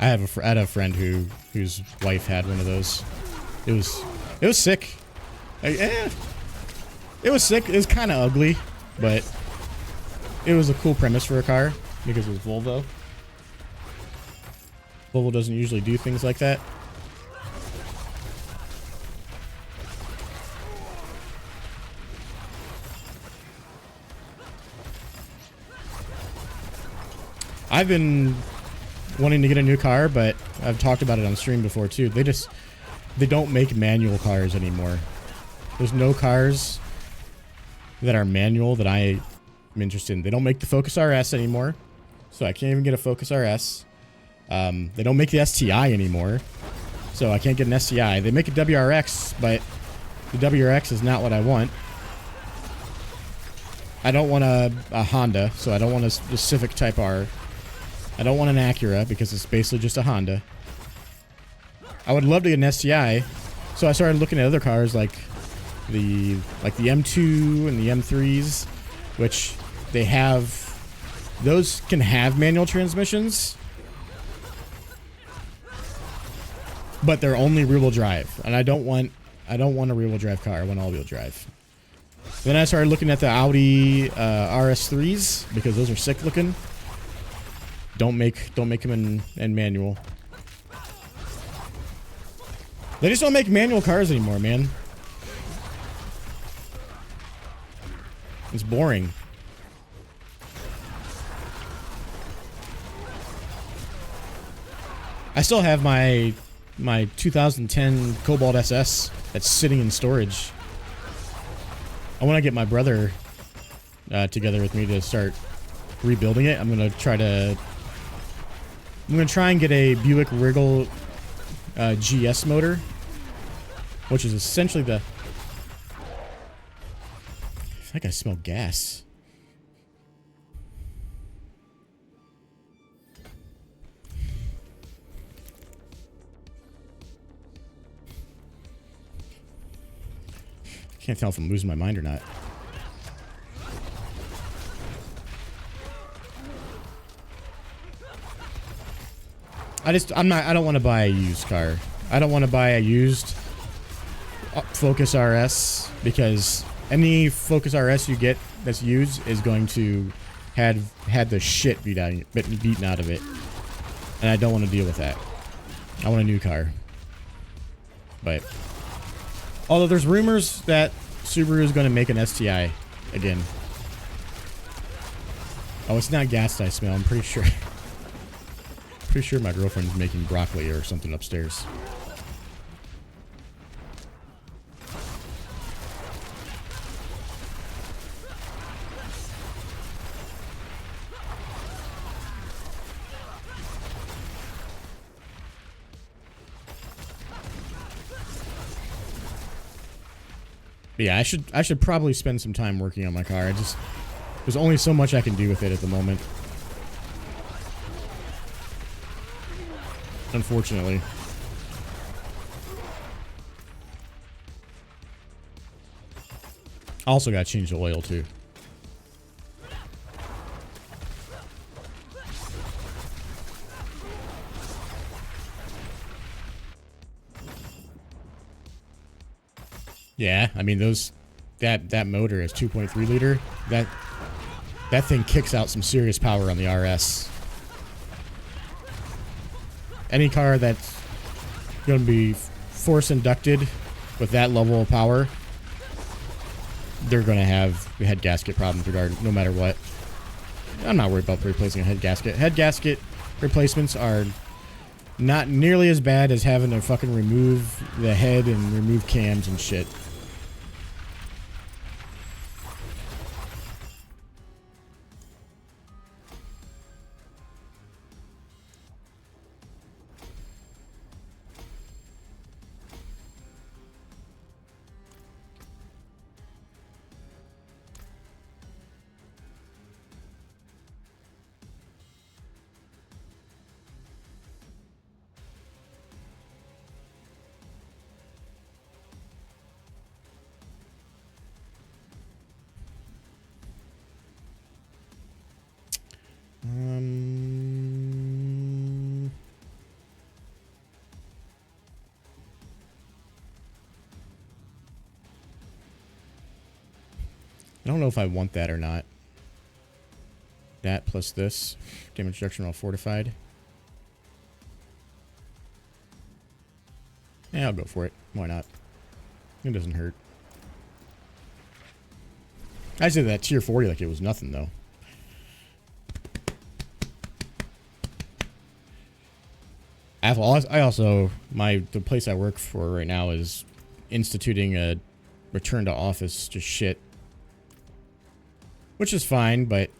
I had a friend whose wife had one of those. It was sick. It was sick. It was kind of ugly, but it was a cool premise for a car because it was Volvo. Volvo doesn't usually do things like that. I've been wanting to get a new car, but I've talked about it on stream before too. They don't make manual cars anymore. There's no cars that are manual that I am interested in. They don't make the Focus RS anymore, so I can't even get a Focus RS. They don't make the STI anymore, so I can't get an STI. They make a WRX, but the WRX is not what I want. I don't want a Honda, so I don't want a Civic Type R. I don't want an Acura because it's basically just a Honda. I would love to get an STI. So I started looking at other cars like the M2 and the M3s, which they have. Those can have manual transmissions, but they're only rear-wheel drive, and I don't want a rear-wheel drive car. I want all-wheel drive. Then I started looking at the Audi RS3s because those are sick looking. Don't make them in manual. They just don't make manual cars anymore, man. It's boring. I still have my 2010 Cobalt SS that's sitting in storage. I want to get my brother together with me to start rebuilding it. I'm gonna try and get a Buick Regal GS motor, which is essentially the. I think I smell gas. Can't tell if I'm losing my mind or not. I don't want to buy a used car. I don't want to buy a used Focus RS because any Focus RS you get that's used is going to had the shit beaten out of it. And I don't want to deal with that. I want a new car. But although there's rumors that Subaru is going to make an STI again. Oh, it's not gas that I smell. I'm pretty sure. Pretty sure my girlfriend's making broccoli or something upstairs. But yeah, I should probably spend some time working on my car. There's only so much I can do with it at the moment. Unfortunately. I also gotta change the oil too. Yeah, I mean that motor is 2.3 liter. That thing kicks out some serious power on the RS. Any car that's going to be force inducted with that level of power, they're going to have head gasket problems no matter what. I'm not worried about replacing a head gasket. Head gasket replacements are not nearly as bad as having to fucking remove the head and remove cams and shit. I don't know if I want that or not. That plus this. Damage reduction while fortified. Yeah, I'll go for it. Why not? It doesn't hurt. I said that tier 40 like it was nothing, though. I also, the place I work for right now is instituting a return to office to shit. Which is fine, but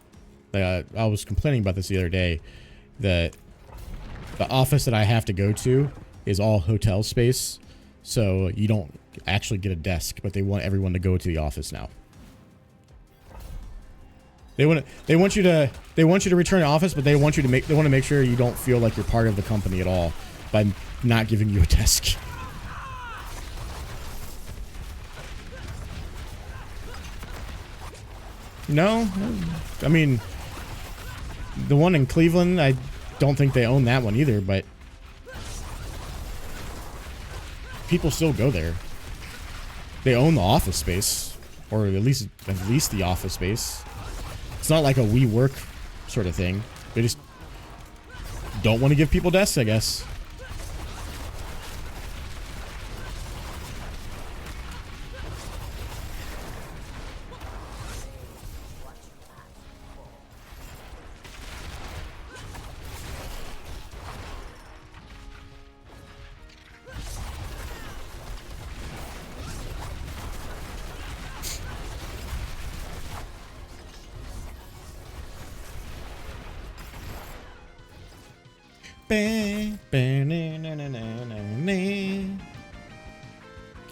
I was complaining about this the other day. The office that I have to go to is all hotel space, so you don't actually get a desk, but they want everyone to go to the office now. They want you to return to office, but they want to make sure you don't feel like you're part of the company at all. by not giving you a desk. No, I mean, the one in Cleveland, I don't think they own that one either, but people still go there. They own the office space, or at least the office space. It's not like a WeWork sort of thing. They just don't want to give people desks, I guess.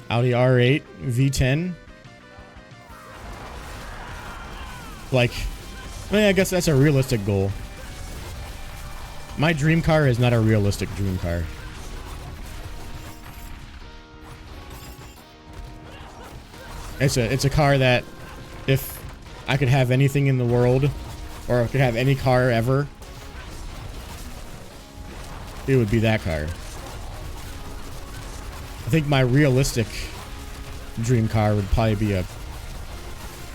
Audi R8 V10. Like, I mean, I guess that's a realistic goal. My dream car is not a realistic dream car. It's a car that if I could have anything in the world, or I could have any car ever, it would be that car. I think my realistic dream car would probably be a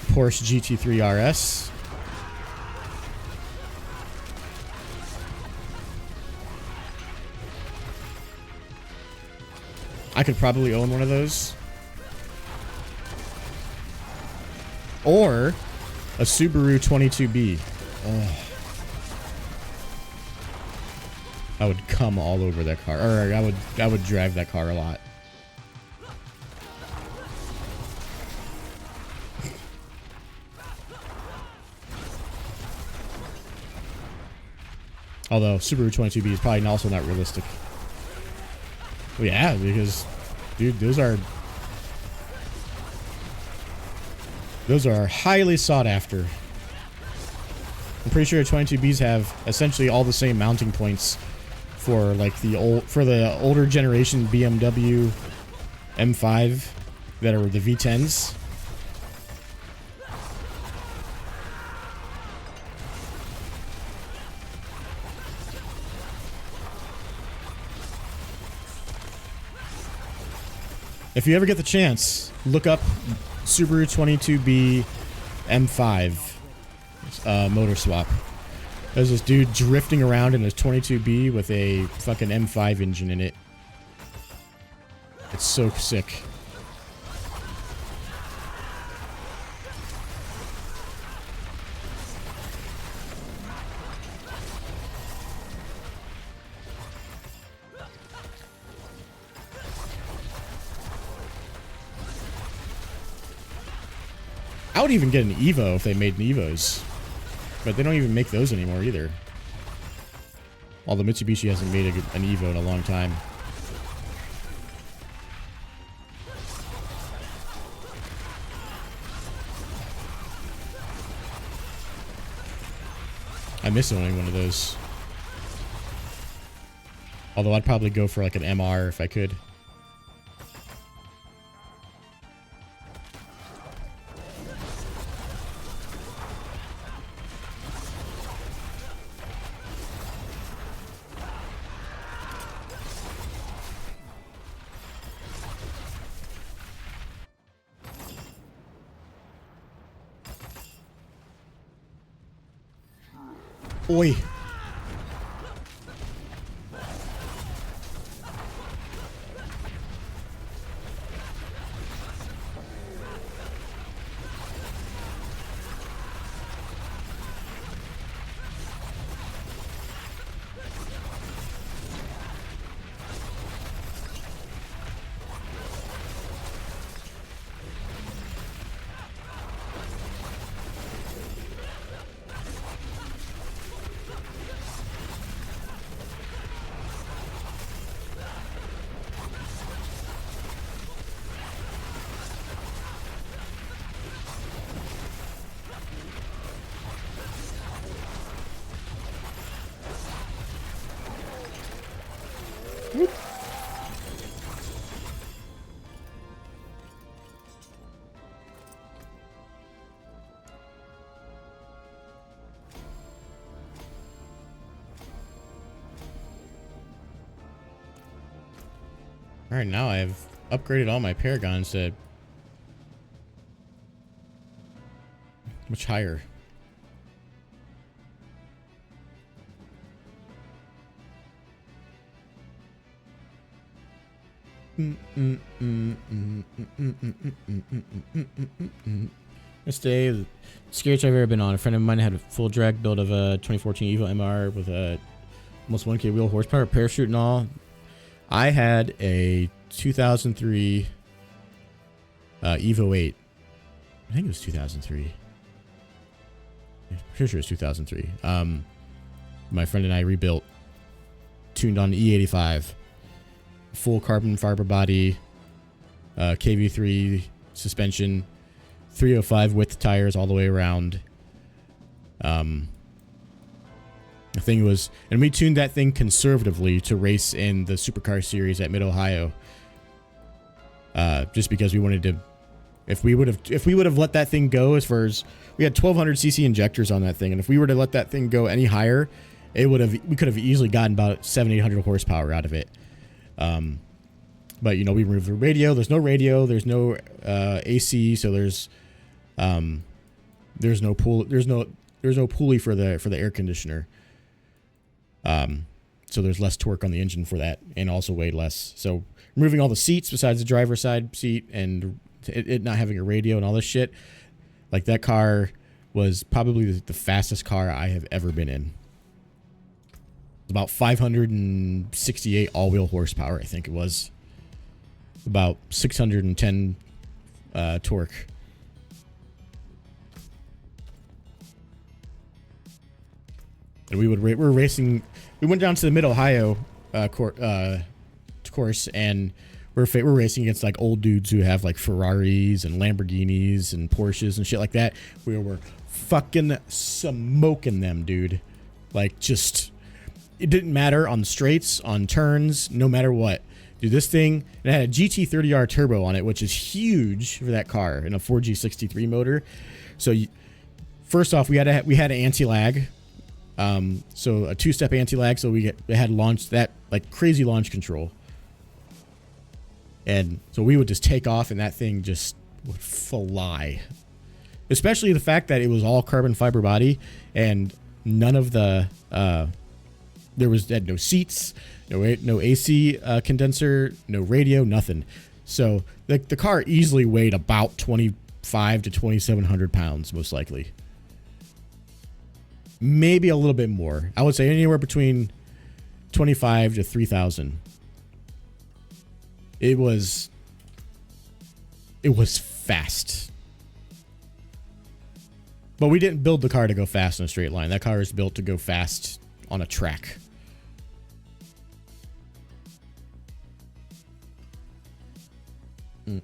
Porsche GT3 RS. I could probably own one of those. Or a Subaru 22B. Oh. I would come all over that car. Or I would drive that car a lot. Although Subaru 22B is probably also not realistic. Well, yeah, because dude, those are highly sought after. I'm pretty sure 22Bs have essentially all the same mounting points for like the older generation BMW M5 that are the V10s. If you ever get the chance, look up Subaru 22B M5 motor swap. There's this dude drifting around in his 22B with a fucking M5 engine in it. It's so sick. I would even get an Evo if they made Evos. But they don't even make those anymore either. Although Mitsubishi hasn't made an Evo in a long time. I miss owning one of those. Although I'd probably go for like an MR if I could. Oi. Alright, now I've upgraded all my paragons to much higher. This day, the scariest I've ever been on. A friend of mine had a full drag build of a 2014 Evo MR with a almost 1K wheel horsepower, parachute and all. I had a 2003 Evo 8. I think it was 2003. I'm pretty sure it was 2003. My friend and I rebuilt, tuned on E85, full carbon fiber body, KV3 suspension, 305 width tires all the way around. The thing was, and we tuned that thing conservatively to race in the supercar series at Mid Ohio. Just because we wanted to, if we would have let that thing go, as far as we had 1200cc injectors on that thing, and if we were to let that thing go any higher, we could have easily gotten about 700-800 horsepower out of it. But you know, we removed the radio. There's no radio. There's no AC. So there's no pulley for the air conditioner. So there's less torque on the engine for that, and also weighed less. So removing all the seats besides the driver's side seat and it not having a radio and all this shit, like that car was probably the fastest car I have ever been in. About 568 all-wheel horsepower, I think it was. About 610 torque. And we were racing. We went down to the Mid Ohio course, and we're racing against like old dudes who have like Ferraris and Lamborghinis and Porsches and shit like that. We were fucking smoking them, dude. Like, just, it didn't matter on the straights, on turns, no matter what. Dude, this thing, it had a GT30R turbo on it, which is huge for that car, and a 4G63 motor. So first off, we had an anti-lag. So a two-step anti-lag, so we had launched that like crazy launch control. And so we would just take off and that thing just would fly. Especially the fact that it was all carbon fiber body and none of the had no seats, no AC condenser, no radio, nothing. So the car easily weighed about 25 to 2,700 pounds, most likely. Maybe a little bit more. I would say anywhere between 25 to 3,000. It was fast. But we didn't build the car to go fast in a straight line. That car is built to go fast on a track. Ooh,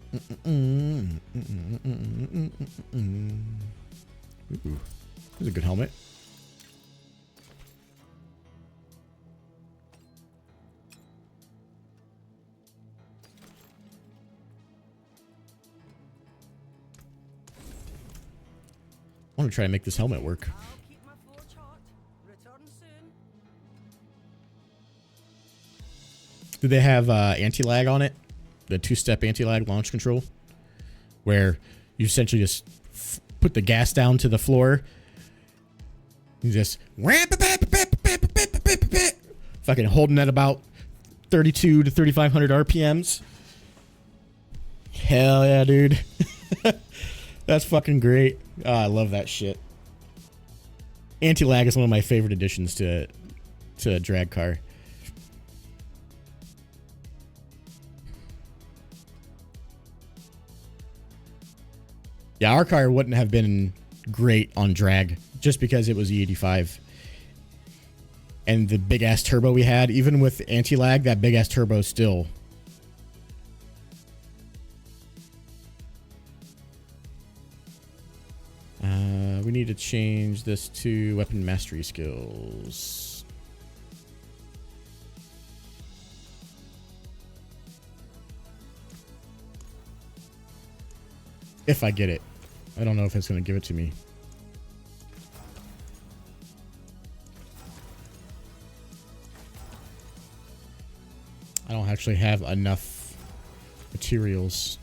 that's a good helmet. I want to try to make this helmet work. I'll keep my forge hot. Return soon. Do they have anti-lag on it? The two-step anti-lag launch control? Where you essentially just put the gas down to the floor. You just fucking holding at about 32 to 3,500 RPMs. Hell yeah, dude. That's fucking great. Oh, I love that shit. Anti-lag is one of my favorite additions to a drag car. Yeah, our car wouldn't have been great on drag just because it was E85. And the big ass turbo we had, even with anti-lag, that big ass turbo still. We need to change this to weapon mastery skills. If I get it. I don't know if it's going to give it to me. I don't actually have enough materials.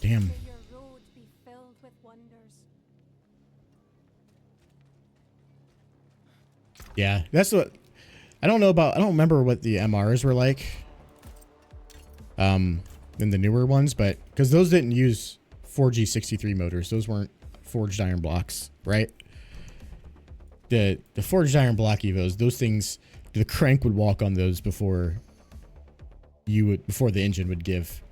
Damn. May your road be filled with wonders. Yeah, that's what I don't know about. I don't remember what the MRs were like in the newer ones, but because those didn't use 4G63 motors, those weren't forged iron blocks, right? The forged iron block Evos, those things, the crank would walk on those before the engine would give.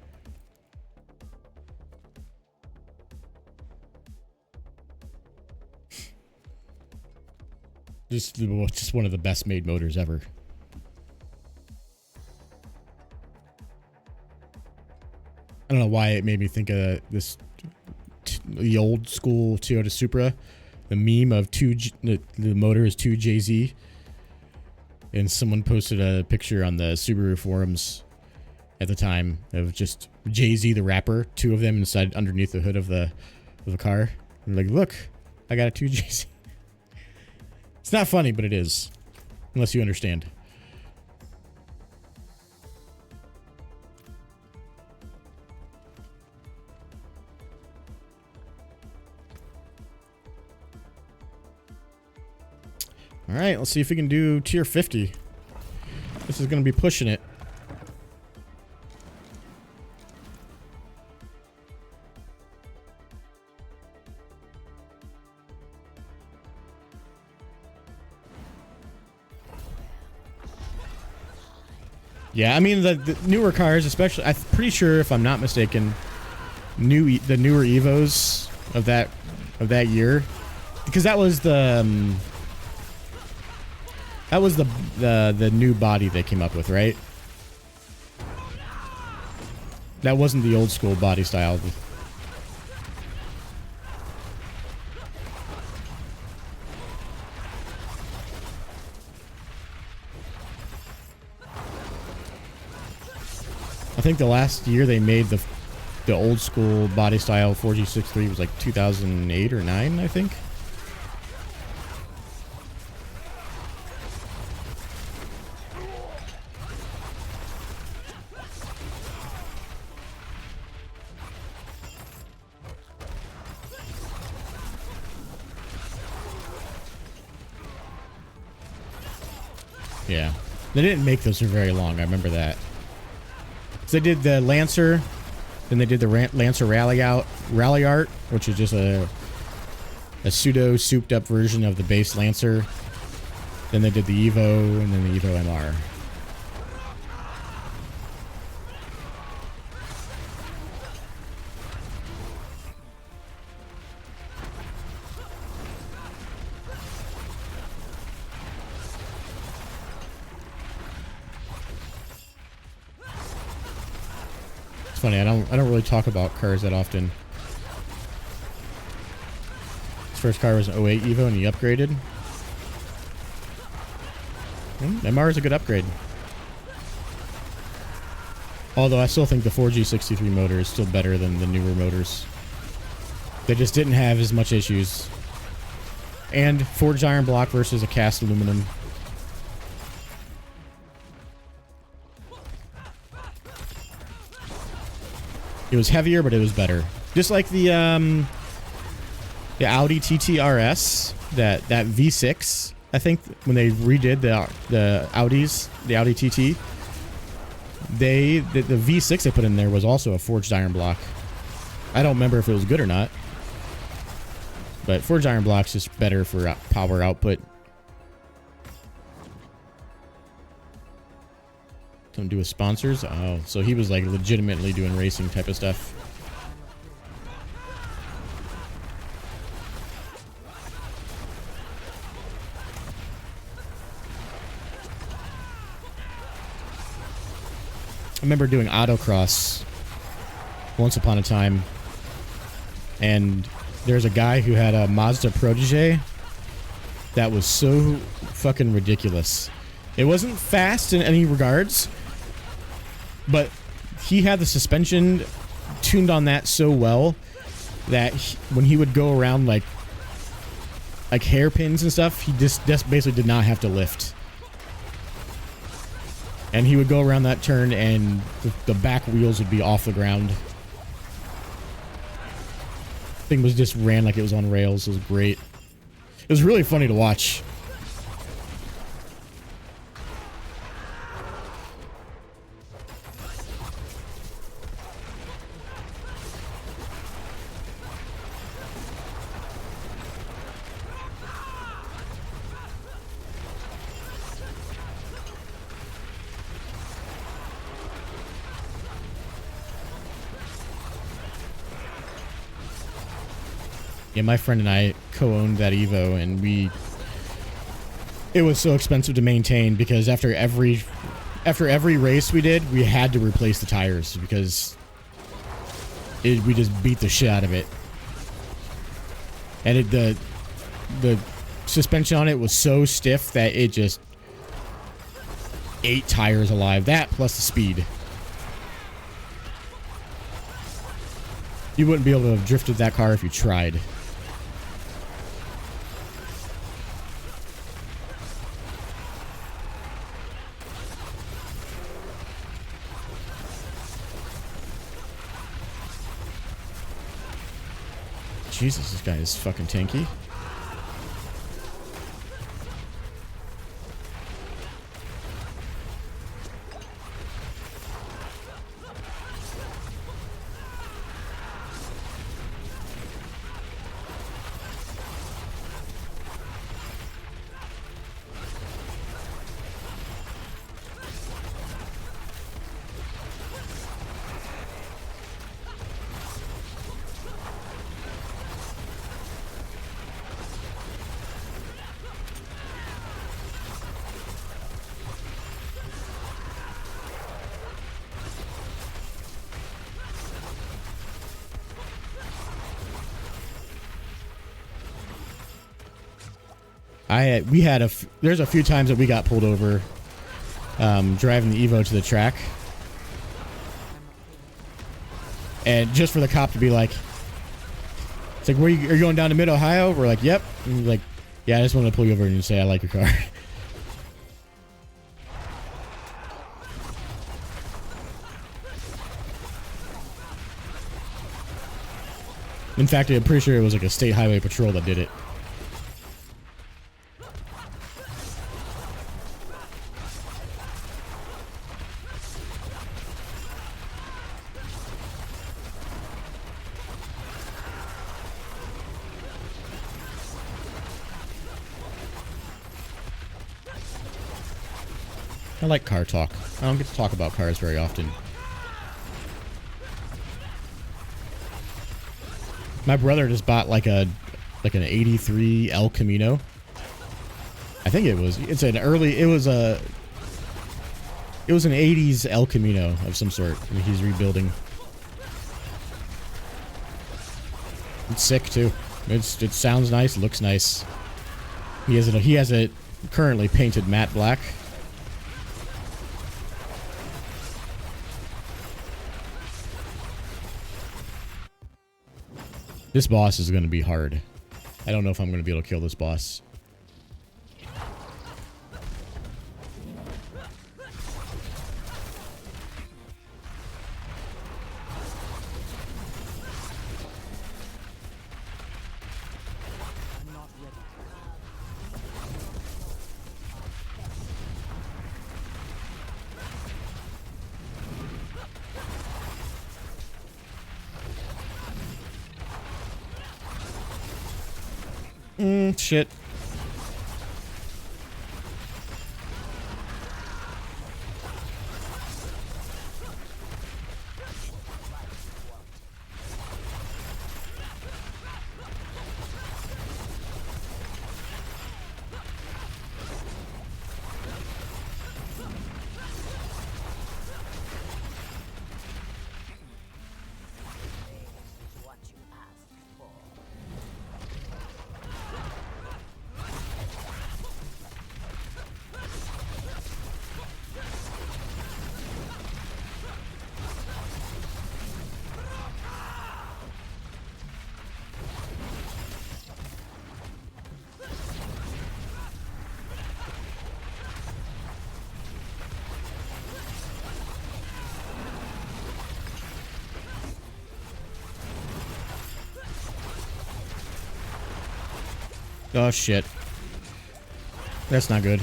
Just one of the best made motors ever. I don't know why it made me think of the old school Toyota Supra, the meme of the motor is 2JZ, and someone posted a picture on the Subaru forums at the time of just Jay-Z the rapper, two of them inside underneath the hood of the car. I'm like, look, I got a 2JZ. It's not funny, but it is, unless you understand. All right, let's see if we can do tier 50. This is going to be pushing it. Yeah, I mean the newer cars, especially. I'm pretty sure, if I'm not mistaken, the newer Evos of that year, because that was the new body they came up with, right? That wasn't the old school body style. I think the last year they made the old school body style 4G63 was like 2008 or 9, I think. Yeah, they didn't make those for very long. I remember that. So they did the Lancer, then they did the Lancer Rally Art, which is just a pseudo souped up version of the base Lancer. Then they did the Evo, and then the Evo MR. Funny, I don't really talk about cars that often. His first car was an 08 Evo and he upgraded. MR is a good upgrade. Although I still think the 4G63 motor is still better than the newer motors. They just didn't have as much issues. And forged iron block versus a cast aluminum. It was heavier, but it was better. Just like the Audi TT RS, that V6. I think when they redid the Audis, the Audi TT, the V6 they put in there was also a forged iron block. I don't remember if it was good or not, but forged iron block's just better for power output. Don't do with sponsors. Oh, so he was like legitimately doing racing type of stuff. I remember doing autocross once upon a time, and there's a guy who had a Mazda Protege that was so fucking ridiculous. It wasn't fast in any regards, but he had the suspension tuned on that so well that when he would go around like hairpins and stuff, he just basically did not have to lift. And he would go around that turn and the back wheels would be off the ground. Thing was just ran like it was on rails. It was great. It was really funny to watch. Yeah, my friend and I co-owned that Evo, and it was so expensive to maintain because after every race we did, we had to replace the tires because we just beat the shit out of it. And the suspension on it was so stiff that it just ate tires alive. That plus the speed. You wouldn't be able to have drifted that car if you tried. Jesus, this guy is fucking tanky. There's a few times that we got pulled over driving the Evo to the track, and just for the cop to be like, it's like, are you going down to Mid Ohio? We're like, yep. And he's like, yeah, I just wanted to pull you over and say I like your car. In fact, I'm pretty sure it was like a state highway patrol that did it. I like car talk. I don't get to talk about cars very often. My brother just bought like an 83 El Camino. I think it was an 80s El Camino of some sort. I mean, he's rebuilding. It's sick too. It sounds nice, looks nice. He has it currently painted matte black. This boss is going to be hard. I don't know if I'm going to be able to kill this boss. Shit. Oh shit. That's not good.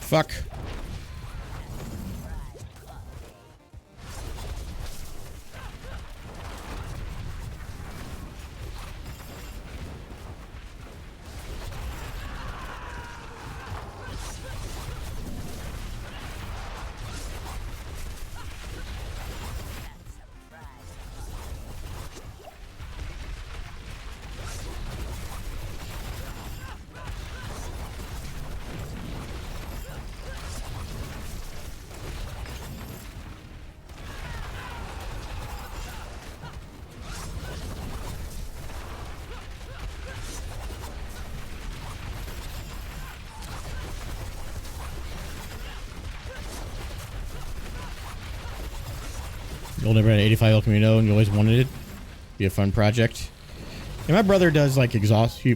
Fuck. You'll never had 85 alchemy no, and you always wanted it. Be a fun project. And my brother does like exhaust. He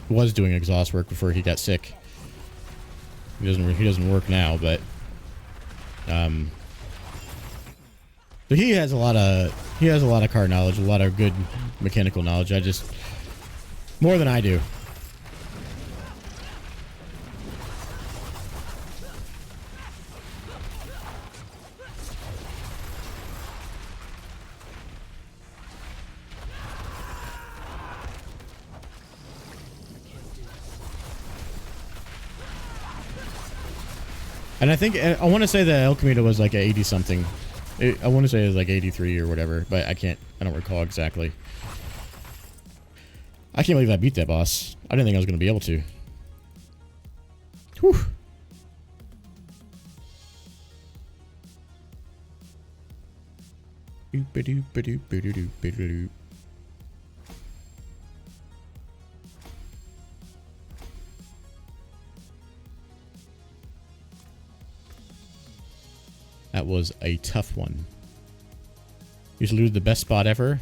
was doing exhaust work before he got sick. He doesn't work now, but so he has a lot of car knowledge, a lot of good mechanical knowledge. I just more than I do. And I think, I want to say that El Camino was like a 80 something. I want to say it was like 83 or whatever, but I don't recall exactly. I can't believe I beat that boss. I didn't think I was going to be able to. Whew. That was a tough one. You should lose the best spot ever.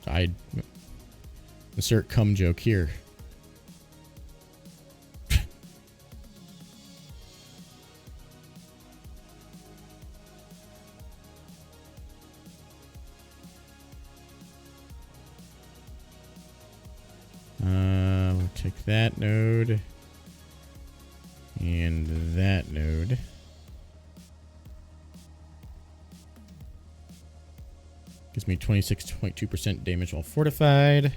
I insert cum joke here. We'll take that node. And that node. Gives me 26.2% damage while fortified.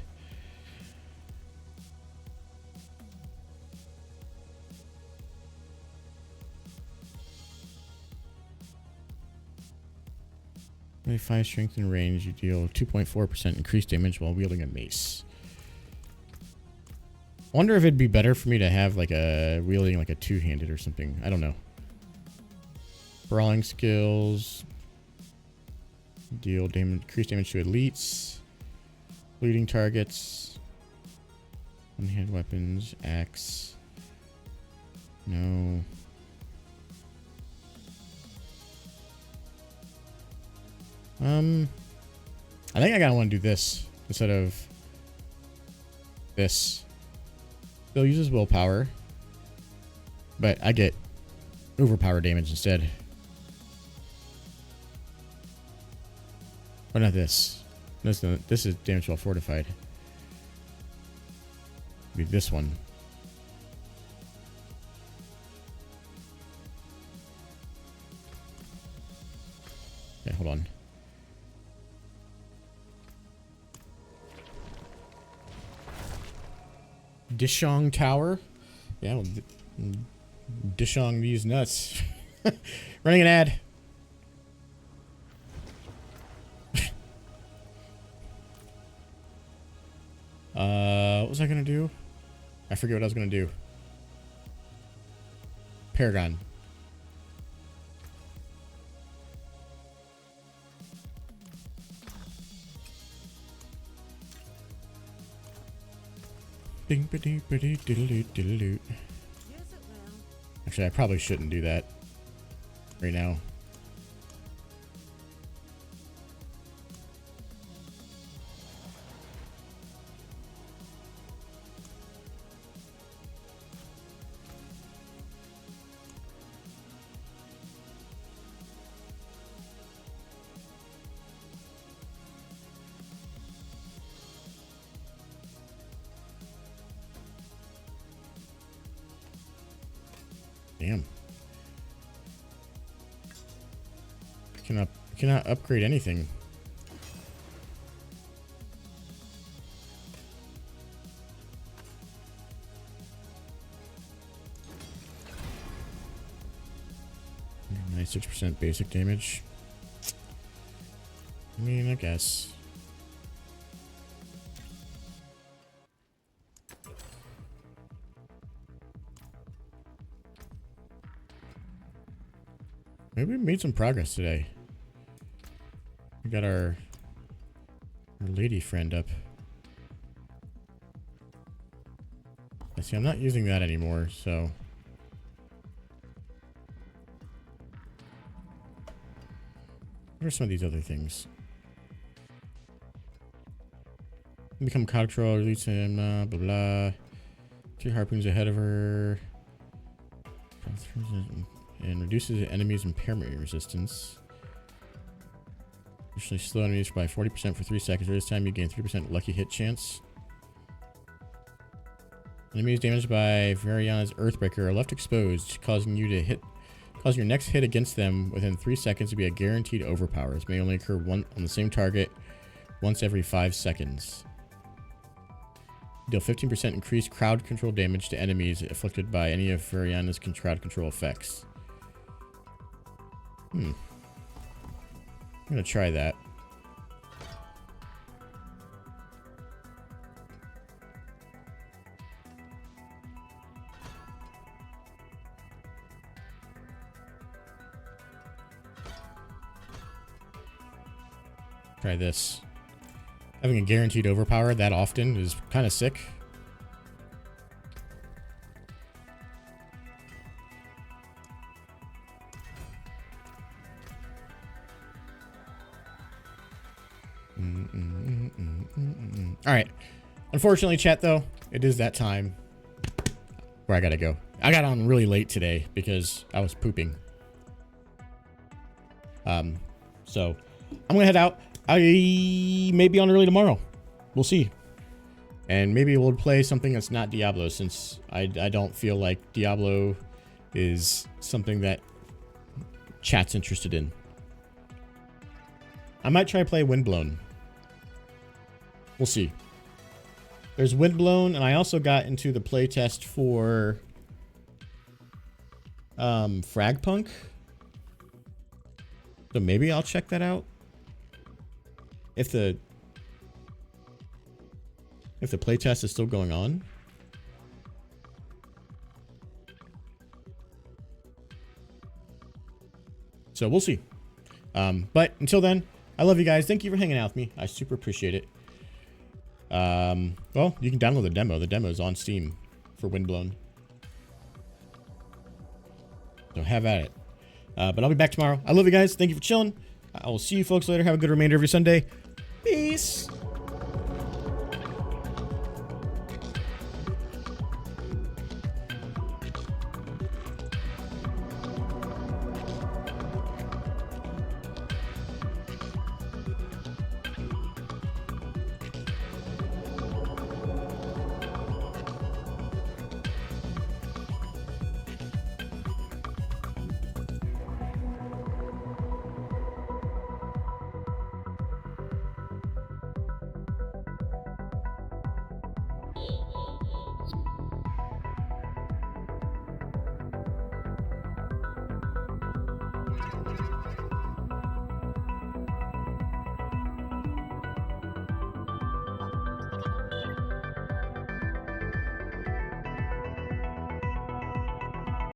Five strength and range. You deal 2.4% increased damage while wielding a mace. I wonder if it'd be better for me to have like a wielding like a two-handed or something. I don't know. Brawling skills. Deal damage, increased damage to elites. Looting targets. One-hand weapons. Axe. No. I think I gotta want to do this instead of this. Still uses willpower, but I get overpower damage instead. Or not this. This is damage while fortified. Be this one. Okay, hold on. Dishong Tower. Yeah, well, Dishong these nuts. Running an ad. What was I gonna do? I forget what I was gonna do. Paragon. Ding-ba-dee-ba-dee-diddle-doo-diddle-doo. Use it then. Actually, I probably shouldn't do that right now. Damn. I cannot upgrade anything. Nice 6% basic damage. I mean, I guess. Maybe we made some progress today. We got our lady friend up. I see I'm not using that anymore, so. What are some of these other things? Become cloud control, release him, blah blah. 2 harpoons ahead of her. And reduces the enemy's impairment resistance. Additionally, slow enemies by 40% for 3 seconds. This time you gain 3% lucky hit chance. Enemies damaged by Variana's Earthbreaker are left exposed, causing your next hit against them within 3 seconds to be a guaranteed overpower. This may only occur on the same target once every 5 seconds. Deal 15% increased crowd control damage to enemies afflicted by any of Variana's crowd control effects. I'm gonna try that. Try this. Having a guaranteed overpower that often is kind of sick. All right. Unfortunately, chat, though, it is that time where I gotta go. I got on really late today because I was pooping. So I'm gonna head out. I may be on early tomorrow. We'll see. And maybe we'll play something that's not Diablo, since I don't feel like Diablo is something that chat's interested in. I might try to play Windblown. We'll see. There's Windblown, and I also got into the playtest for Fragpunk. So maybe I'll check that out. If the playtest is still going on. So we'll see. But until then, I love you guys. Thank you for hanging out with me. I super appreciate it. Well, you can download the demo. The demo is on Steam for Windblown. So have at it. But I'll be back tomorrow. I love you guys. Thank you for chilling. I will see you folks later. Have a good remainder of your Sunday. Peace.